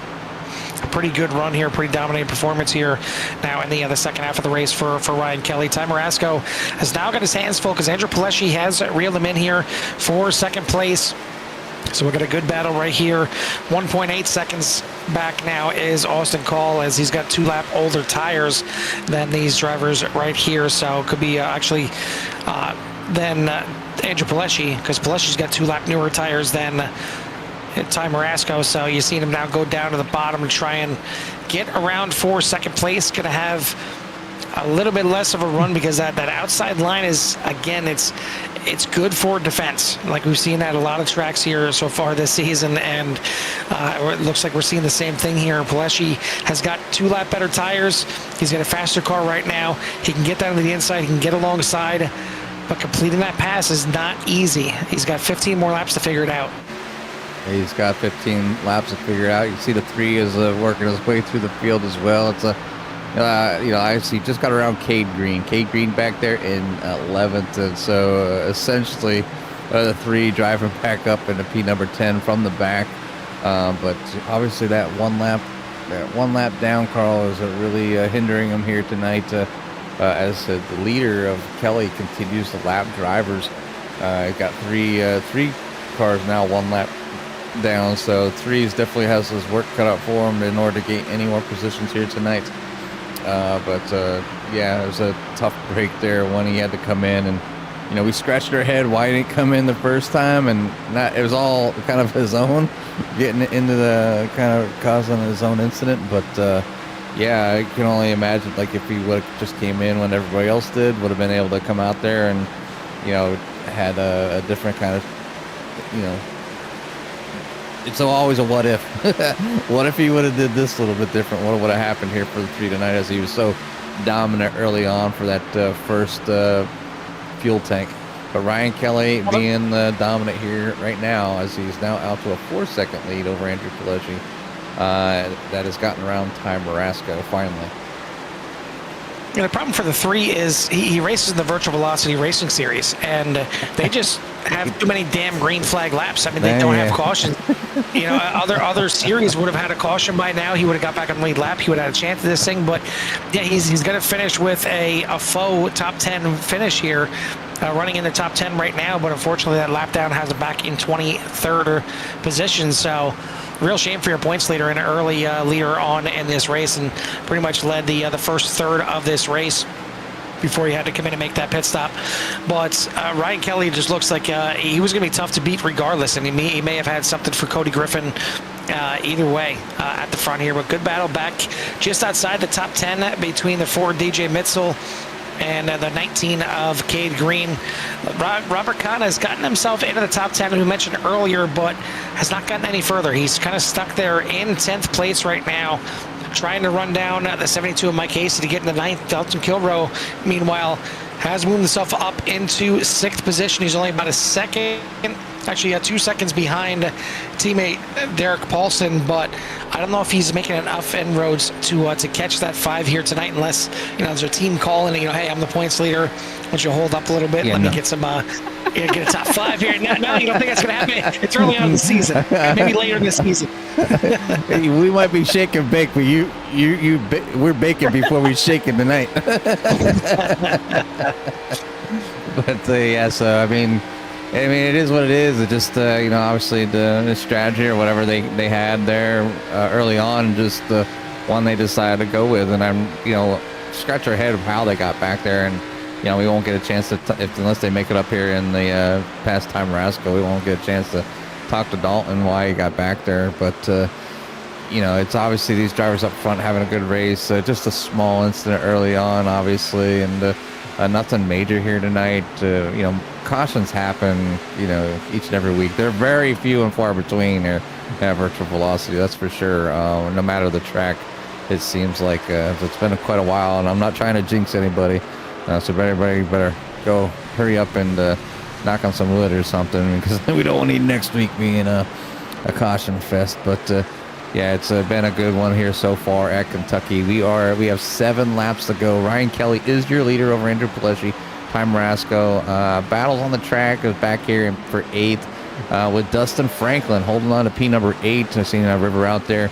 a pretty good run here, pretty dominating performance here now in the second half of the race for Ryan Kelly. Ty Marasco has now got his hands full because Andrew Pelesci has reeled him in here for second place. So we've got a good battle right here. 1.8 seconds back now is Austin Call, as he's got 2 lap older tires than these drivers right here. So it could be actually then Andrew Pelesci, because Pelesci's got 2 lap newer tires than Ty Marasco. So you've seen him now go down to the bottom and try and get around for second place. Going to have a little bit less of a run because that outside line is, again, it's good for defense. Like we've seen at a lot of tracks here so far this season, and it looks like we're seeing the same thing here. Pelesci has got 2 lap better tires. He's got a faster car right now. He can get down to the inside. He can get alongside, but completing that pass is not easy. He's got 15 more laps to figure it out. He's got 15 laps to figure it out. You can see the 3 is working his way through the field as well. It's I see just got around Cade Green. Cade Green back there in 11th, and so essentially the 3 driving back up into P number 10 from the back. But obviously that one lap down, Carl, is really hindering him here tonight. As the leader of Kelly continues to lap drivers. Got three cars now 1 lap down, so 3's definitely has his work cut out for him in order to gain any more positions here tonight. Yeah, it was a tough break there when he had to come in, and we scratched our head why he didn't come in the first time, and it was all kind of his own, getting into the kind of causing his own incident. But yeah, I can only imagine, like, if he would have just came in when everybody else did, would have been able to come out there and had a different kind of it's always a what if. What if he would have did this a little bit different? What would have happened here for the 3 tonight, as he was so dominant early on for that first fuel tank? But Ryan Kelly being dominant here right now, as he's now out to a 4-second lead over Andrew Pileggi. That has gotten around Ty Marasco finally. Yeah, the problem for the 3 is he races in the Virtual Velocity Racing Series, and they just have too many damn green flag laps. I mean, they don't have caution. You know, other series would have had a caution by now. He would have got back on the lead lap. He would have had a chance at this thing. But yeah, he's going to finish with a faux top 10 finish here, running in the top 10 right now. But unfortunately, that lap down has him back in 23rd position. So real shame for your points leader and an early leader on in this race, and pretty much led the first third of this race before he had to come in and make that pit stop. But Ryan Kelly just looks like he was going to be tough to beat regardless, and he may have had something for Cody Griffin either way at the front here. But good battle back just outside the top 10 between the 4 DJ Mitzel and the 19 of Cade Green. Robert Kahn has gotten himself into the top 10, we mentioned earlier, but has not gotten any further. He's kind of stuck there in 10th place right now, trying to run down the 72 of Mike Hasty to get in the 9th. Dalton Kilroe, meanwhile, has moved himself up into 6th position. He's only about a second, actually 2 seconds behind teammate Derek Paulson, but I don't know if he's making enough inroads to catch that 5 here tonight, unless, you know, there's a team calling, and, you know, hey, I'm the points leader, why don't you hold up a little bit, let me get some get a top 5 here. No, you don't think that's going to happen? It's early on in the season, maybe later in the season. We might be shake and bake, but we're baking before we shake it tonight. But yeah, so I mean, it is what it is. It just you know, obviously the strategy or whatever they had there early on, just the one they decided to go with, and I'm, you know, scratch our head of how they got back there, and you know, we won't get a chance to unless they make it up here in the past time Rasco, we won't get a chance to talk to Dalton why he got back there. But you know, it's obviously these drivers up front having a good race. Just a small incident early on, obviously, and nothing major here tonight. You know, cautions happen, you know, each and every week. They're very few and far between here at Virtual Velocity, that's for sure. No matter the track, it seems like it's been quite a while, and I'm not trying to jinx anybody. So everybody better go hurry up and knock on some wood or something, because we don't want to need next week being a caution fest. But yeah, it's been a good one here so far at Kentucky. We have 7 laps to go. Ryan Kelly is your leader over Andrew Pileggi. Ty Marasco battles on the track, is back here for 8th with Dustin Franklin holding on to P number 8. I've seen River out there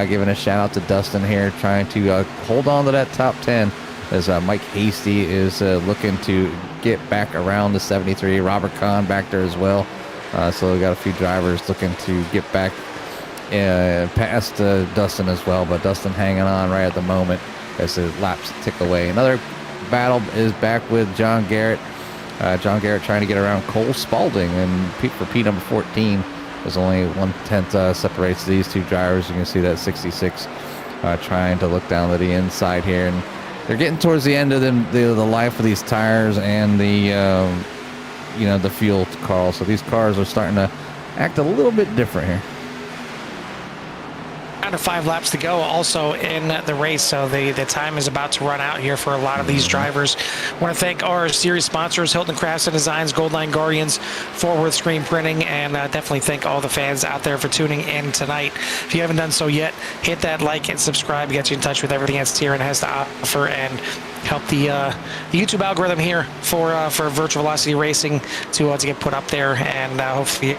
giving a shout out to Dustin here, trying to hold on to that top 10. As Mike Hasty is looking to get back around the 73. Robert Kahn back there as well. So we got a few drivers looking to get back past Dustin as well. But Dustin hanging on right at the moment as the laps tick away. Another battle is back with John Garrett. John Garrett trying to get around Cole Spalding. And for P number 14, there's only 1/10 separates these two drivers. You can see that 66 trying to look down to the inside here. And they're getting towards the end of the life of these tires and the you know, the fuel, Carl. So these cars are starting to act a little bit different here. Down to 5 laps to go also in the race, so the time is about to run out here for a lot of these drivers. I want to thank our series sponsors, Hilton Crafts and Designs, Goldline Guardians, Forward Screen Printing, and definitely thank all the fans out there for tuning in tonight. If you haven't done so yet, hit that like and subscribe, get you in touch with everything that Tyran has to offer, and help the YouTube algorithm here for Virtual Velocity Racing to get put up there, and hopefully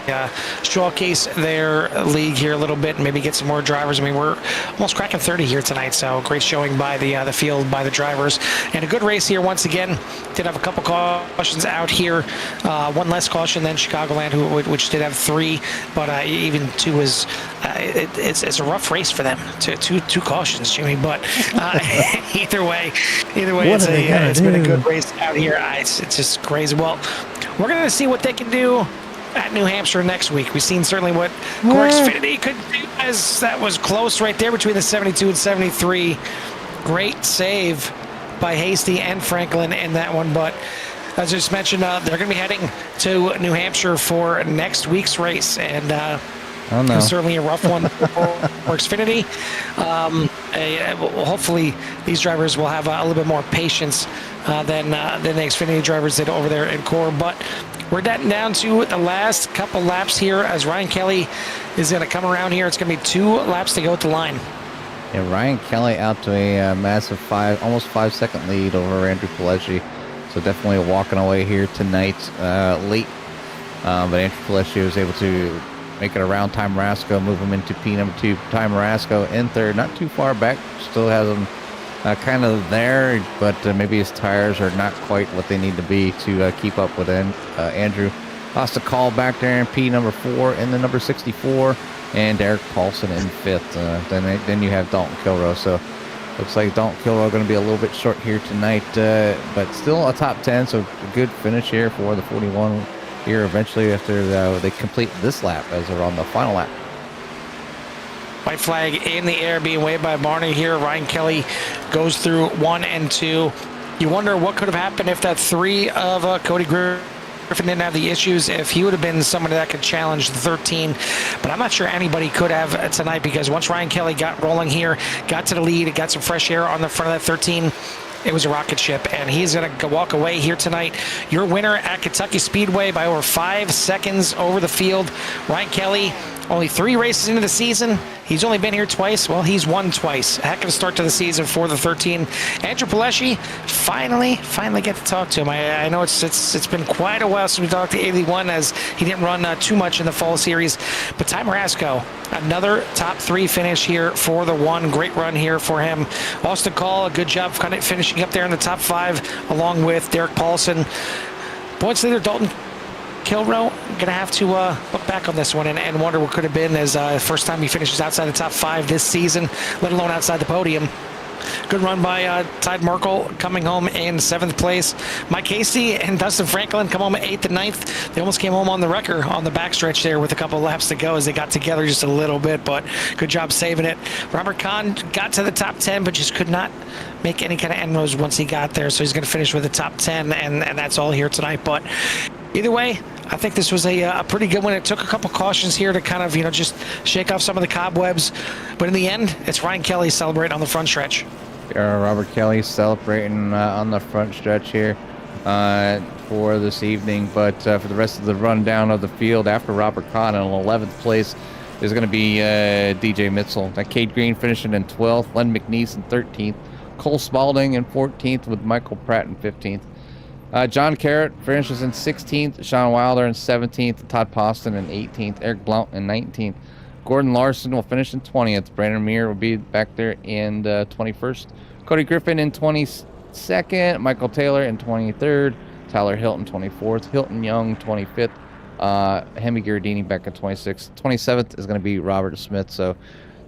showcase their league here a little bit and maybe get some more drivers. I mean, we're almost cracking 30 here tonight, so great showing by the field, by the drivers, and a good race here once again. Did have a couple cautions out here, one less caution than Chicagoland, which did have 3, but even 2 is it's a rough race for them. Two cautions, Jimmy, but either way, it's been a good race out here. It's just crazy. Well, we're going to see what they can do at New Hampshire next week. We've seen certainly what Xfinity could do, as that was close right there between the 72 and 73. Great save by Hasty and Franklin in that one, but as I just mentioned, they're going to be heading to New Hampshire for next week's race, and Oh, It no. was certainly a rough one for Xfinity. Hopefully, these drivers will have a little bit more patience than the Xfinity drivers did over there in Core. But we're getting down to the last couple laps here as Ryan Kelly is going to come around here. It's going to be 2 laps to go at the line. Yeah, Ryan Kelly out to a massive almost 5-second lead over Andrew Pileggi. So definitely walking away here tonight late. But Andrew Pileggi was able to make it around Ty Marasco, move him into P number 2. Ty Marasco in third, not too far back. Still has him kind of there, but maybe his tires are not quite what they need to be to keep up with Andrew. Lost a call back there in P number 4 and the number 64, and Derek Paulson in 5th. Then you have Dalton Kilroe. So looks like Dalton Kilroe going to be a little bit short here tonight, but still a top 10. So a good finish here for the 41 here eventually after they complete this lap as they're on the final lap. White flag in the air being waved by Barney here. Ryan Kelly goes through 1 and 2. You wonder what could have happened if that 3 of Cody Griffin didn't have the issues, if he would have been somebody that could challenge the 13. But I'm not sure anybody could have tonight, because once Ryan Kelly got rolling here, got to the lead, got some fresh air on the front of that 13, it was a rocket ship, and he's going to walk away here tonight. Your winner at Kentucky Speedway by over 5 seconds over the field. Ryan Kelly, only 3 races into the season. He's only been here twice. Well, he's won twice. Heck of a start to the season for the 13. Andrew Pileggi, finally get to talk to him. I know it's been quite a while since we talked to 81, as he didn't run too much in the fall series. But Ty Marasco, another top 3 finish here for the 1. Great run here for him. Austin Call, a good job kind of finishing up there in the top 5 along with Derek Paulson. Points leader Dalton Kilroe going to have to look back on this one and wonder what could have been, as first time he finishes outside the top 5 this season, let alone outside the podium. Good run by Tide Merkel, coming home in 7th place. Mike Hasty and Dustin Franklin come home at 8th and 9th. They almost came home on the wrecker on the backstretch there with a couple laps to go as they got together just a little bit, but good job saving it. Robert Kahn got to the top 10, but just could not make any kind of end rows once he got there, so he's going to finish with the top 10, and that's all here tonight. But either way, I think this was a pretty good one. It took a couple cautions here to kind of, just shake off some of the cobwebs. But in the end, it's Ryan Kelly celebrating on the front stretch. Robert Kelly celebrating on the front stretch here for this evening. But for the rest of the rundown of the field, after Robert Kahn in 11th place, is going to be DJ Mitchell. Cade Green finishing in 12th. Len McNeese in 13th. Cole Spalding in 14th with Michael Pratt in 15th. John Carrot finishes in 16th, Sean Wilder in 17th, Todd Poston in 18th, Eric Blount in 19th. Gordon Larson will finish in 20th. Brandon Muir will be back there in 21st. Cody Griffin in 22nd, Michael Taylor in 23rd, Tyler Hilton 24th, Hilton Young 25th, Hemi Giardini back in 26th. 27th is going to be Robert Smith. So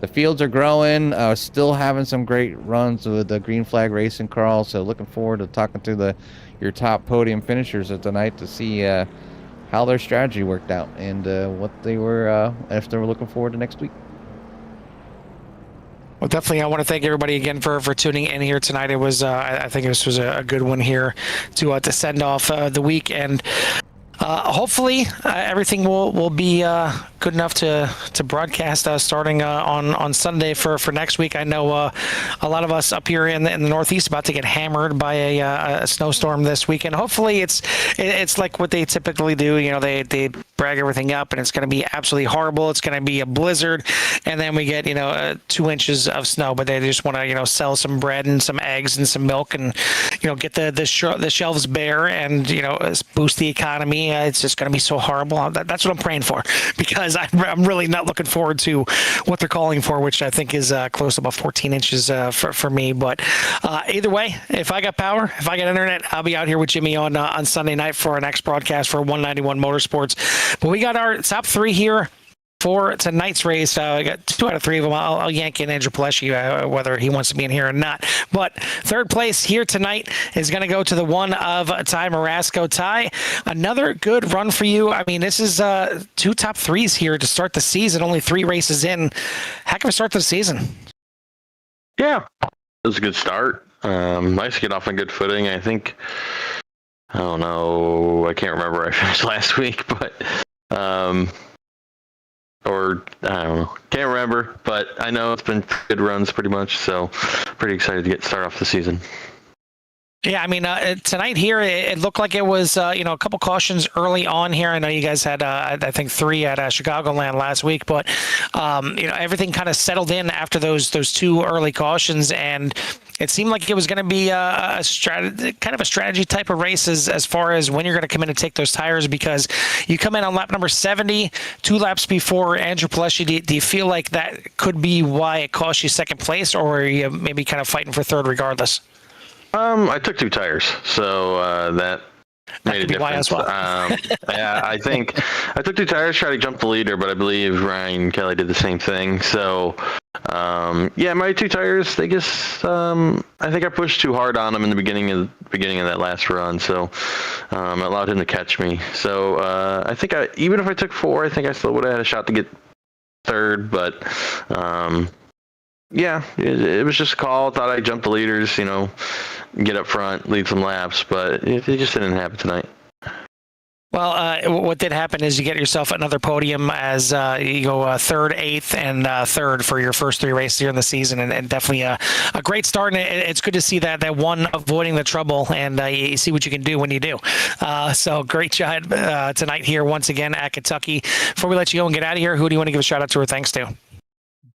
the fields are growing, still having some great runs with the Green Flag Racing, Carl. So looking forward to talking to your top podium finishers of tonight to see how their strategy worked out and what they were, if they were looking forward to next week. Well, definitely, I want to thank everybody again for tuning in here tonight. It was, I think this was a good one here to send off the week, and hopefully everything will be good enough to broadcast starting on Sunday for next week. I know a lot of us up here in the Northeast about to get hammered by a snowstorm this weekend. Hopefully it's like what they typically do. They brag everything up, and it's going to be absolutely horrible. It's going to be a blizzard, and then we get 2 inches of snow. But they just want to sell some bread and some eggs and some milk, and get the shelves bare, and boost the economy. It's just going to be so horrible. That's what I'm praying for, because I'm really not looking forward to what they're calling for, which I think is close to about 14 inches for me. But either way, if I got power, if I got internet, I'll be out here with Jimmy on Sunday night for our next broadcast for 191 Motorsports. But we got our top 3 here for tonight's race. I got 2 out of 3 of them. I'll yank in Andrew Pileggi, whether he wants to be in here or not. But third place here tonight is going to go to the 1 of Ty Marasco. Ty, another good run for you. I mean, this is 2 top 3s here to start the season, only 3 races in. Heck of a start to the season. Yeah, it was a good start. Nice to get off on good footing. I think, I don't know, I can't remember where I finished last week, but or I don't know, can't remember, but I know it's been good runs pretty much. So pretty excited to start off the season. Yeah, I mean, tonight here, it looked like it was, a couple cautions early on here. I know you guys had, I think, 3 at Chicagoland last week, but, everything kind of settled in after those 2 early cautions, and it seemed like it was going to be a strategy type of race as far as when you're going to come in and take those tires, because you come in on lap number 70, 2 laps before Andrew Pelesci. Do you feel like that could be why it cost you second place, or are you maybe kind of fighting for third regardless? I took 2 tires, so that made a difference. Well. Yeah, I think I took 2 tires, tried to jump the leader, but I believe Ryan Kelly did the same thing. So, my 2 tires, they just, I think I pushed too hard on him in the beginning of that last run, so it allowed him to catch me. So I think even if I took 4, I think I still would have had a shot to get third, but. Yeah, it was just a call. Thought I'd jump the leaders, get up front, lead some laps, but it just didn't happen tonight. Well, what did happen is you get yourself another podium as you go third, eighth, and third for your first 3 races here in the season, and definitely a great start. And it's good to see that one avoiding the trouble, and you see what you can do when you do. So great job tonight here once again at Kentucky. Before we let you go and get out of here, who do you want to give a shout out to or thanks to?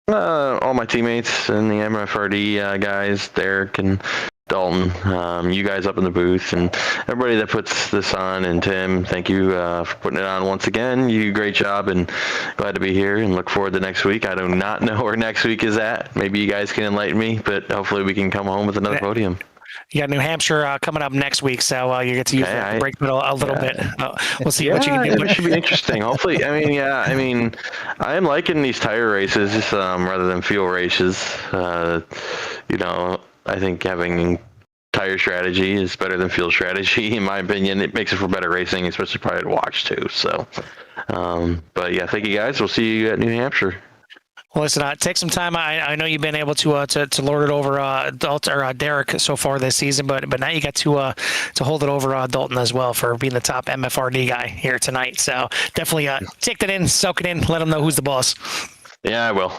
All my teammates and the MFRD guys, Derek and Dalton, you guys up in the booth, and everybody that puts this on, and Tim, thank you for putting it on once again. You do a great job, and glad to be here, and look forward to next week. I do not know where next week is at. Maybe you guys can enlighten me, but hopefully we can come home with another podium. You got New Hampshire coming up next week, so you get to use the brake pedal a little bit. We'll see what you can do. It should be interesting. Hopefully, I am liking these tire races rather than fuel races. I think having tire strategy is better than fuel strategy, in my opinion. It makes it for better racing, especially probably to watch too. So, but yeah, thank you guys. We'll see you at New Hampshire. Well, listen, take some time. I know you've been able to lord it over Derek so far this season, but now you got to hold it over Dalton as well for being the top MFRD guy here tonight. So definitely take that in, soak it in, let him know who's the boss. Yeah, I will.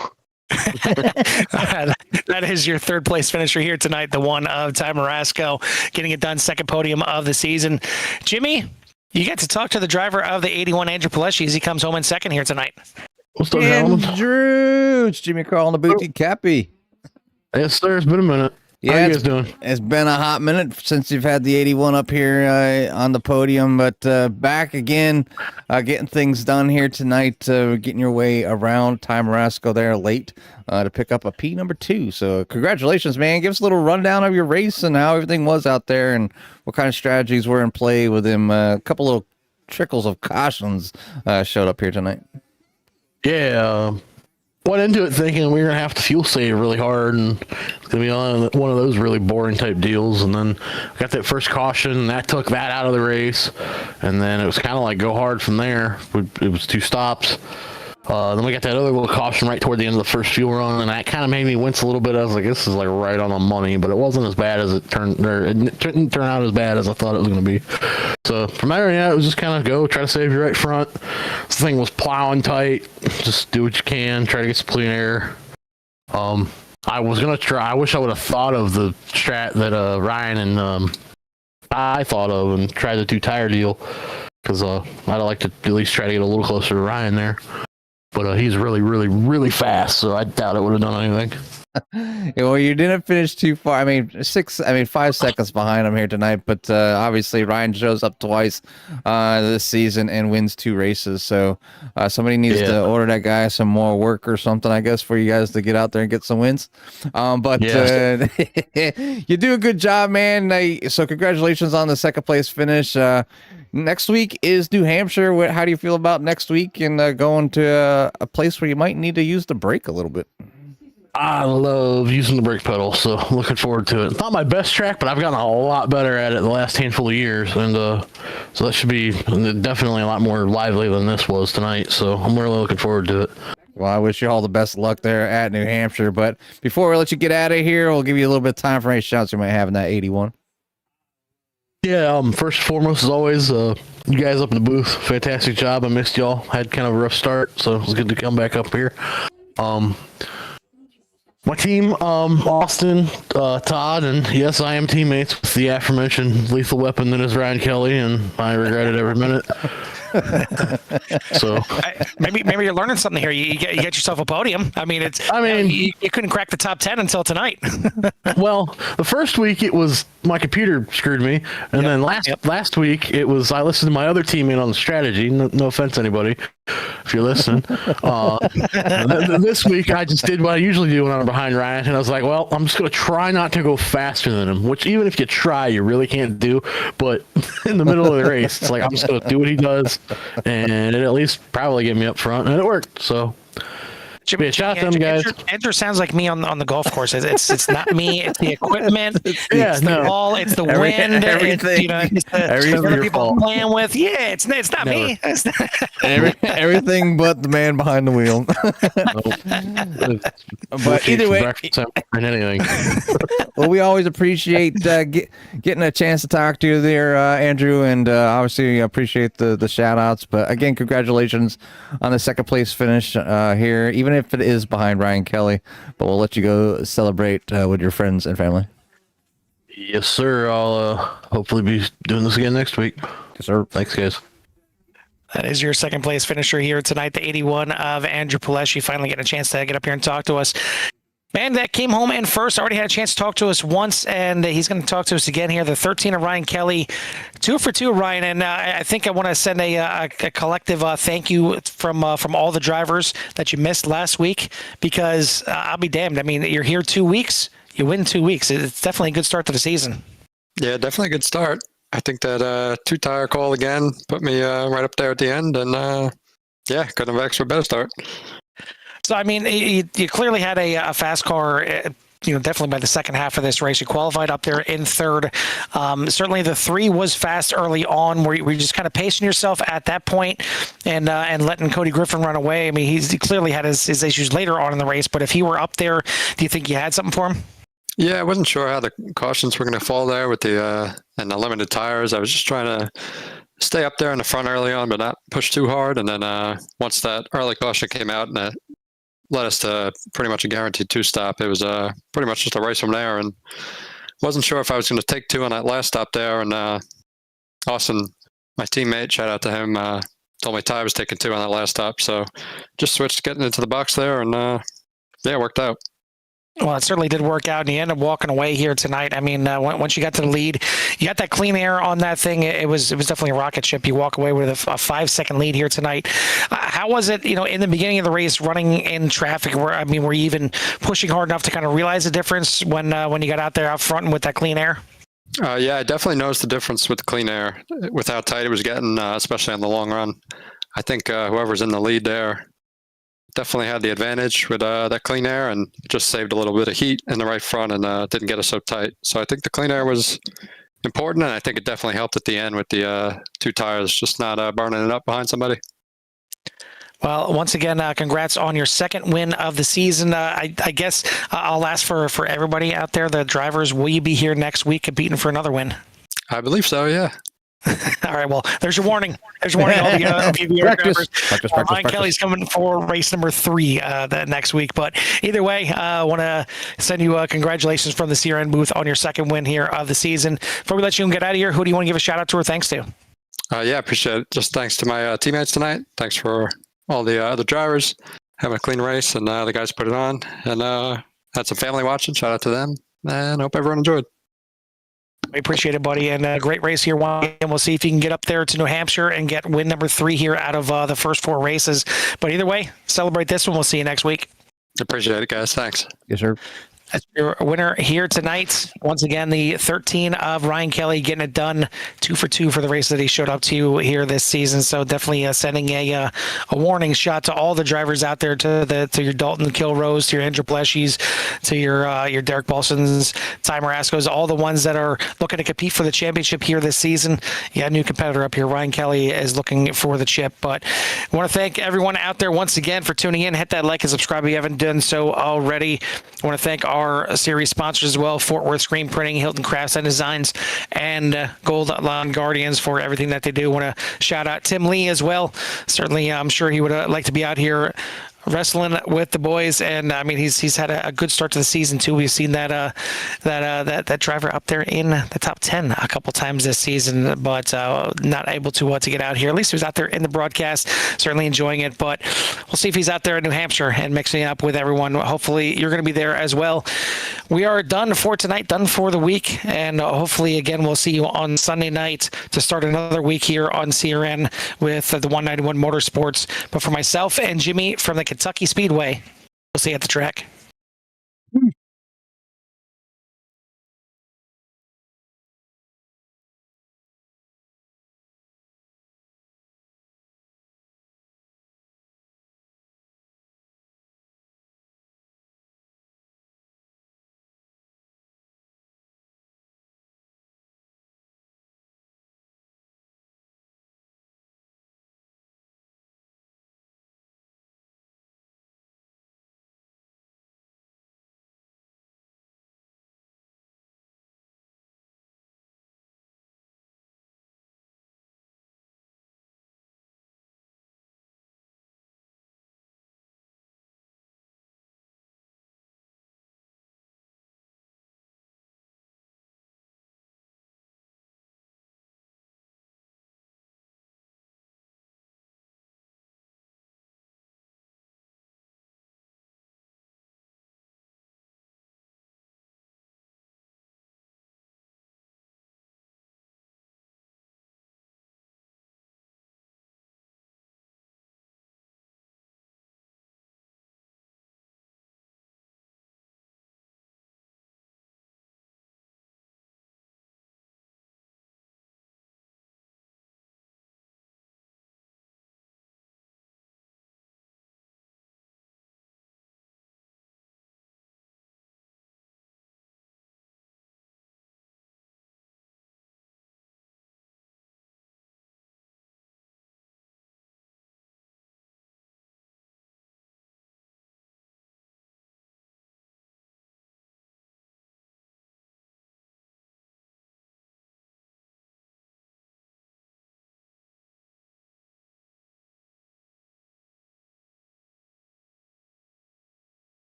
That is your third place finisher here tonight, the one of Ty Marasco, getting it done, second podium of the season. Jimmy, you get to talk to the driver of the 81, Andrew Pelesci, as he comes home in second here tonight. What's up, gentlemen? Andrew, it's Jimmy Carl on the boutique Cappy. Yes, sir. It's been a minute. Yeah, how you guys doing? It's been a hot minute since you've had the 81 up here on the podium, but back again, getting things done here tonight, getting your way around. Ty Marasco there late to pick up a P number 2. So congratulations, man. Give us a little rundown of your race and how everything was out there and what kind of strategies were in play with him. A couple little trickles of cautions showed up here tonight. Yeah, went into it thinking we were going to have to fuel save really hard, and it's going to be one of those really boring type deals. And then got that first caution, and that took that out of the race. And then it was kind of like go hard from there. It was 2 stops. Then we got that other little caution right toward the end of the first fuel run, and that kind of made me wince a little bit. I was like, this is like right on the money, but it wasn't as bad as it didn't turn out as bad as I thought it was going to be. So from there, yeah, it was just kind of go, try to save your right front. This thing was plowing tight. Just do what you can, try to get some clean air. I was going to try, I wish I would have thought of the strat that Ryan and I thought of and tried the 2 tire deal, because I'd like to at least try to get a little closer to Ryan there. But he's really, really, really fast, so I doubt it would have done anything. Well, you didn't finish too far. 5 seconds behind him here tonight, but obviously Ryan shows up twice this season and wins 2 races. So somebody needs to order that guy some more work or something, I guess, for you guys to get out there and get some wins. But you do a good job, man. So congratulations on the second place finish. Next week is New Hampshire. How do you feel about next week and going to a place where you might need to use the brake a little bit? I love using the brake pedal, so looking forward to it. It's not my best track, but I've gotten a lot better at it the last handful of years, and so that should be definitely a lot more lively than this was tonight, so I'm really looking forward to it. Well, I wish you all the best of luck there at New Hampshire, but before we let you get out of here, we'll give you a little bit of time for any shots you might have in that 81. Yeah, first and foremost, as always, you guys up in the booth, fantastic job. I missed y'all. Had kind of a rough start, so it was good to come back up here. My team, Austin, Todd, and yes, I am teammates with the aforementioned lethal weapon that is Ryan Kelly, and I regret it every minute. So maybe you're learning something here. You get yourself a podium. I mean, you couldn't crack the top 10 until tonight. Well, the first week it was my computer screwed me, and then last week it was I listened to my other teammate on the strategy. No offense, anybody, if you're listening. This week I just did what I usually do when I'm behind Ryan, and I was like, well, I'm just gonna try not to go faster than him. Which even if you try, you really can't do. But in the middle of the race, it's like I'm just gonna do what he does, and it at least probably get me up front, and it worked. So. Jimmy, shout out them guys. Andrew sounds like me on the golf course. It's not me. It's the equipment. It's the ball. It's the wind. Everything. It's the people I'm playing with. Yeah, it's not me. Everything but the man behind the wheel. But either way, anything. well, we always appreciate getting a chance to talk to you there, Andrew, and obviously appreciate the shout outs. But again, congratulations on the second place finish here, even if it is behind Ryan Kelly. But we'll let you go celebrate with your friends and family. Yes, sir. I'll hopefully be doing this again next week. Yes, sir. Thanks, guys. That is your second place finisher here tonight, the 81 of Andrew Pileshi, finally getting a chance to get up here and talk to us. Man, that came home in first, already had a chance to talk to us once, and he's going to talk to us again here. The 13 of Ryan Kelly, 2 for 2, Ryan, and I think I want to send a collective thank you from all the drivers that you missed last week, because I'll be damned. I mean, you're here 2 weeks, you win 2 weeks. It's definitely a good start to the season. Yeah, definitely a good start. I think that 2-tire call again put me right up there at the end, and couldn't have asked for a better start. So, I mean, you clearly had a fast car, definitely by the second half of this race. You qualified up there in third. Certainly the 3 was fast early on. Were you just kind of pacing yourself at that point and letting Cody Griffin run away? I mean, he clearly had his issues later on in the race, but if he were up there, do you think you had something for him? Yeah, I wasn't sure how the cautions were going to fall there with the limited tires. I was just trying to stay up there in the front early on, but not push too hard. And then once that early caution came out and that led us to pretty much a guaranteed 2-stop, it was pretty much just a race from there. And wasn't sure if I was going to take 2 on that last stop there. And Austin, my teammate, shout out to him, told me Ty was taking 2 on that last stop. So just switched getting into the box there, and it worked out. Well, it certainly did work out, and you ended up walking away here tonight. I mean, once you got to the lead, you got that clean air on that thing. It was definitely a rocket ship. You walk away with a 5-second lead here tonight. How was it, in the beginning of the race, running in traffic? Were you even pushing hard enough to kind of realize the difference when you got out there out front and with that clean air? Yeah, I definitely noticed the difference with the clean air, with how tight it was getting, especially on the long run. I think whoever's in the lead there definitely had the advantage with that clean air, and just saved a little bit of heat in the right front, and didn't get us so tight. So I think the clean air was important, and I think it definitely helped at the end with the 2 tires just not burning it up behind somebody. Well, once again, congrats on your second win of the season. I guess I'll ask for everybody out there, the drivers, will you be here next week competing for another win? I believe so, yeah. All right, well, there's your warning. There's your warning, all the VVR drivers. Ryan Kelly's coming for race number 3 the next week. But either way, I want to send you congratulations from the CRN booth on your second win here of the season. Before we let you get out of here, who do you want to give a shout out to or thanks to? Yeah, appreciate it. Just thanks to my teammates tonight. Thanks for all the other drivers having a clean race, and the guys put it on. And had some family watching. Shout out to them, and hope everyone enjoyed. We appreciate it, buddy, and a great race here. And we'll see if you can get up there to New Hampshire and get win number 3 here out of the first 4 races. But either way, celebrate this one. We'll see you next week. Appreciate it, guys. Thanks. Yes, sir. That's your winner here tonight. Once again, the 13 of Ryan Kelly getting it done, 2 for 2 for the race that he showed up to here this season. So definitely sending a warning shot to all the drivers out there, to your Dalton Kilrose, to your Andrew Pleshis, to your Derek Paulsons, Ty Marascos, all the ones that are looking to compete for the championship here this season. Yeah, new competitor up here. Ryan Kelly is looking for the chip. But I want to thank everyone out there once again for tuning in. Hit that like and subscribe if you haven't done so already. I want to thank our series sponsors as well, Fort Worth Screen Printing, Hilton Crafts and Designs, and Gold Lawn Guardians for everything that they do. Want to shout out Tim Lee as well. Certainly, I'm sure he would like to be out here wrestling with the boys, and I mean he's had a good start to the season too. We've seen that driver up there in the top 10 a couple times this season, but not able to get out here. At least he was out there in the broadcast, certainly enjoying it. But we'll see if he's out there in New Hampshire and mixing it up with everyone. Hopefully you're going to be there as well. We are done for tonight, done for the week, and hopefully again we'll see you on Sunday night to start another week here on CRN with the 191 Motorsports. But for myself and Jimmy from the Kentucky Speedway, we'll see you at the track.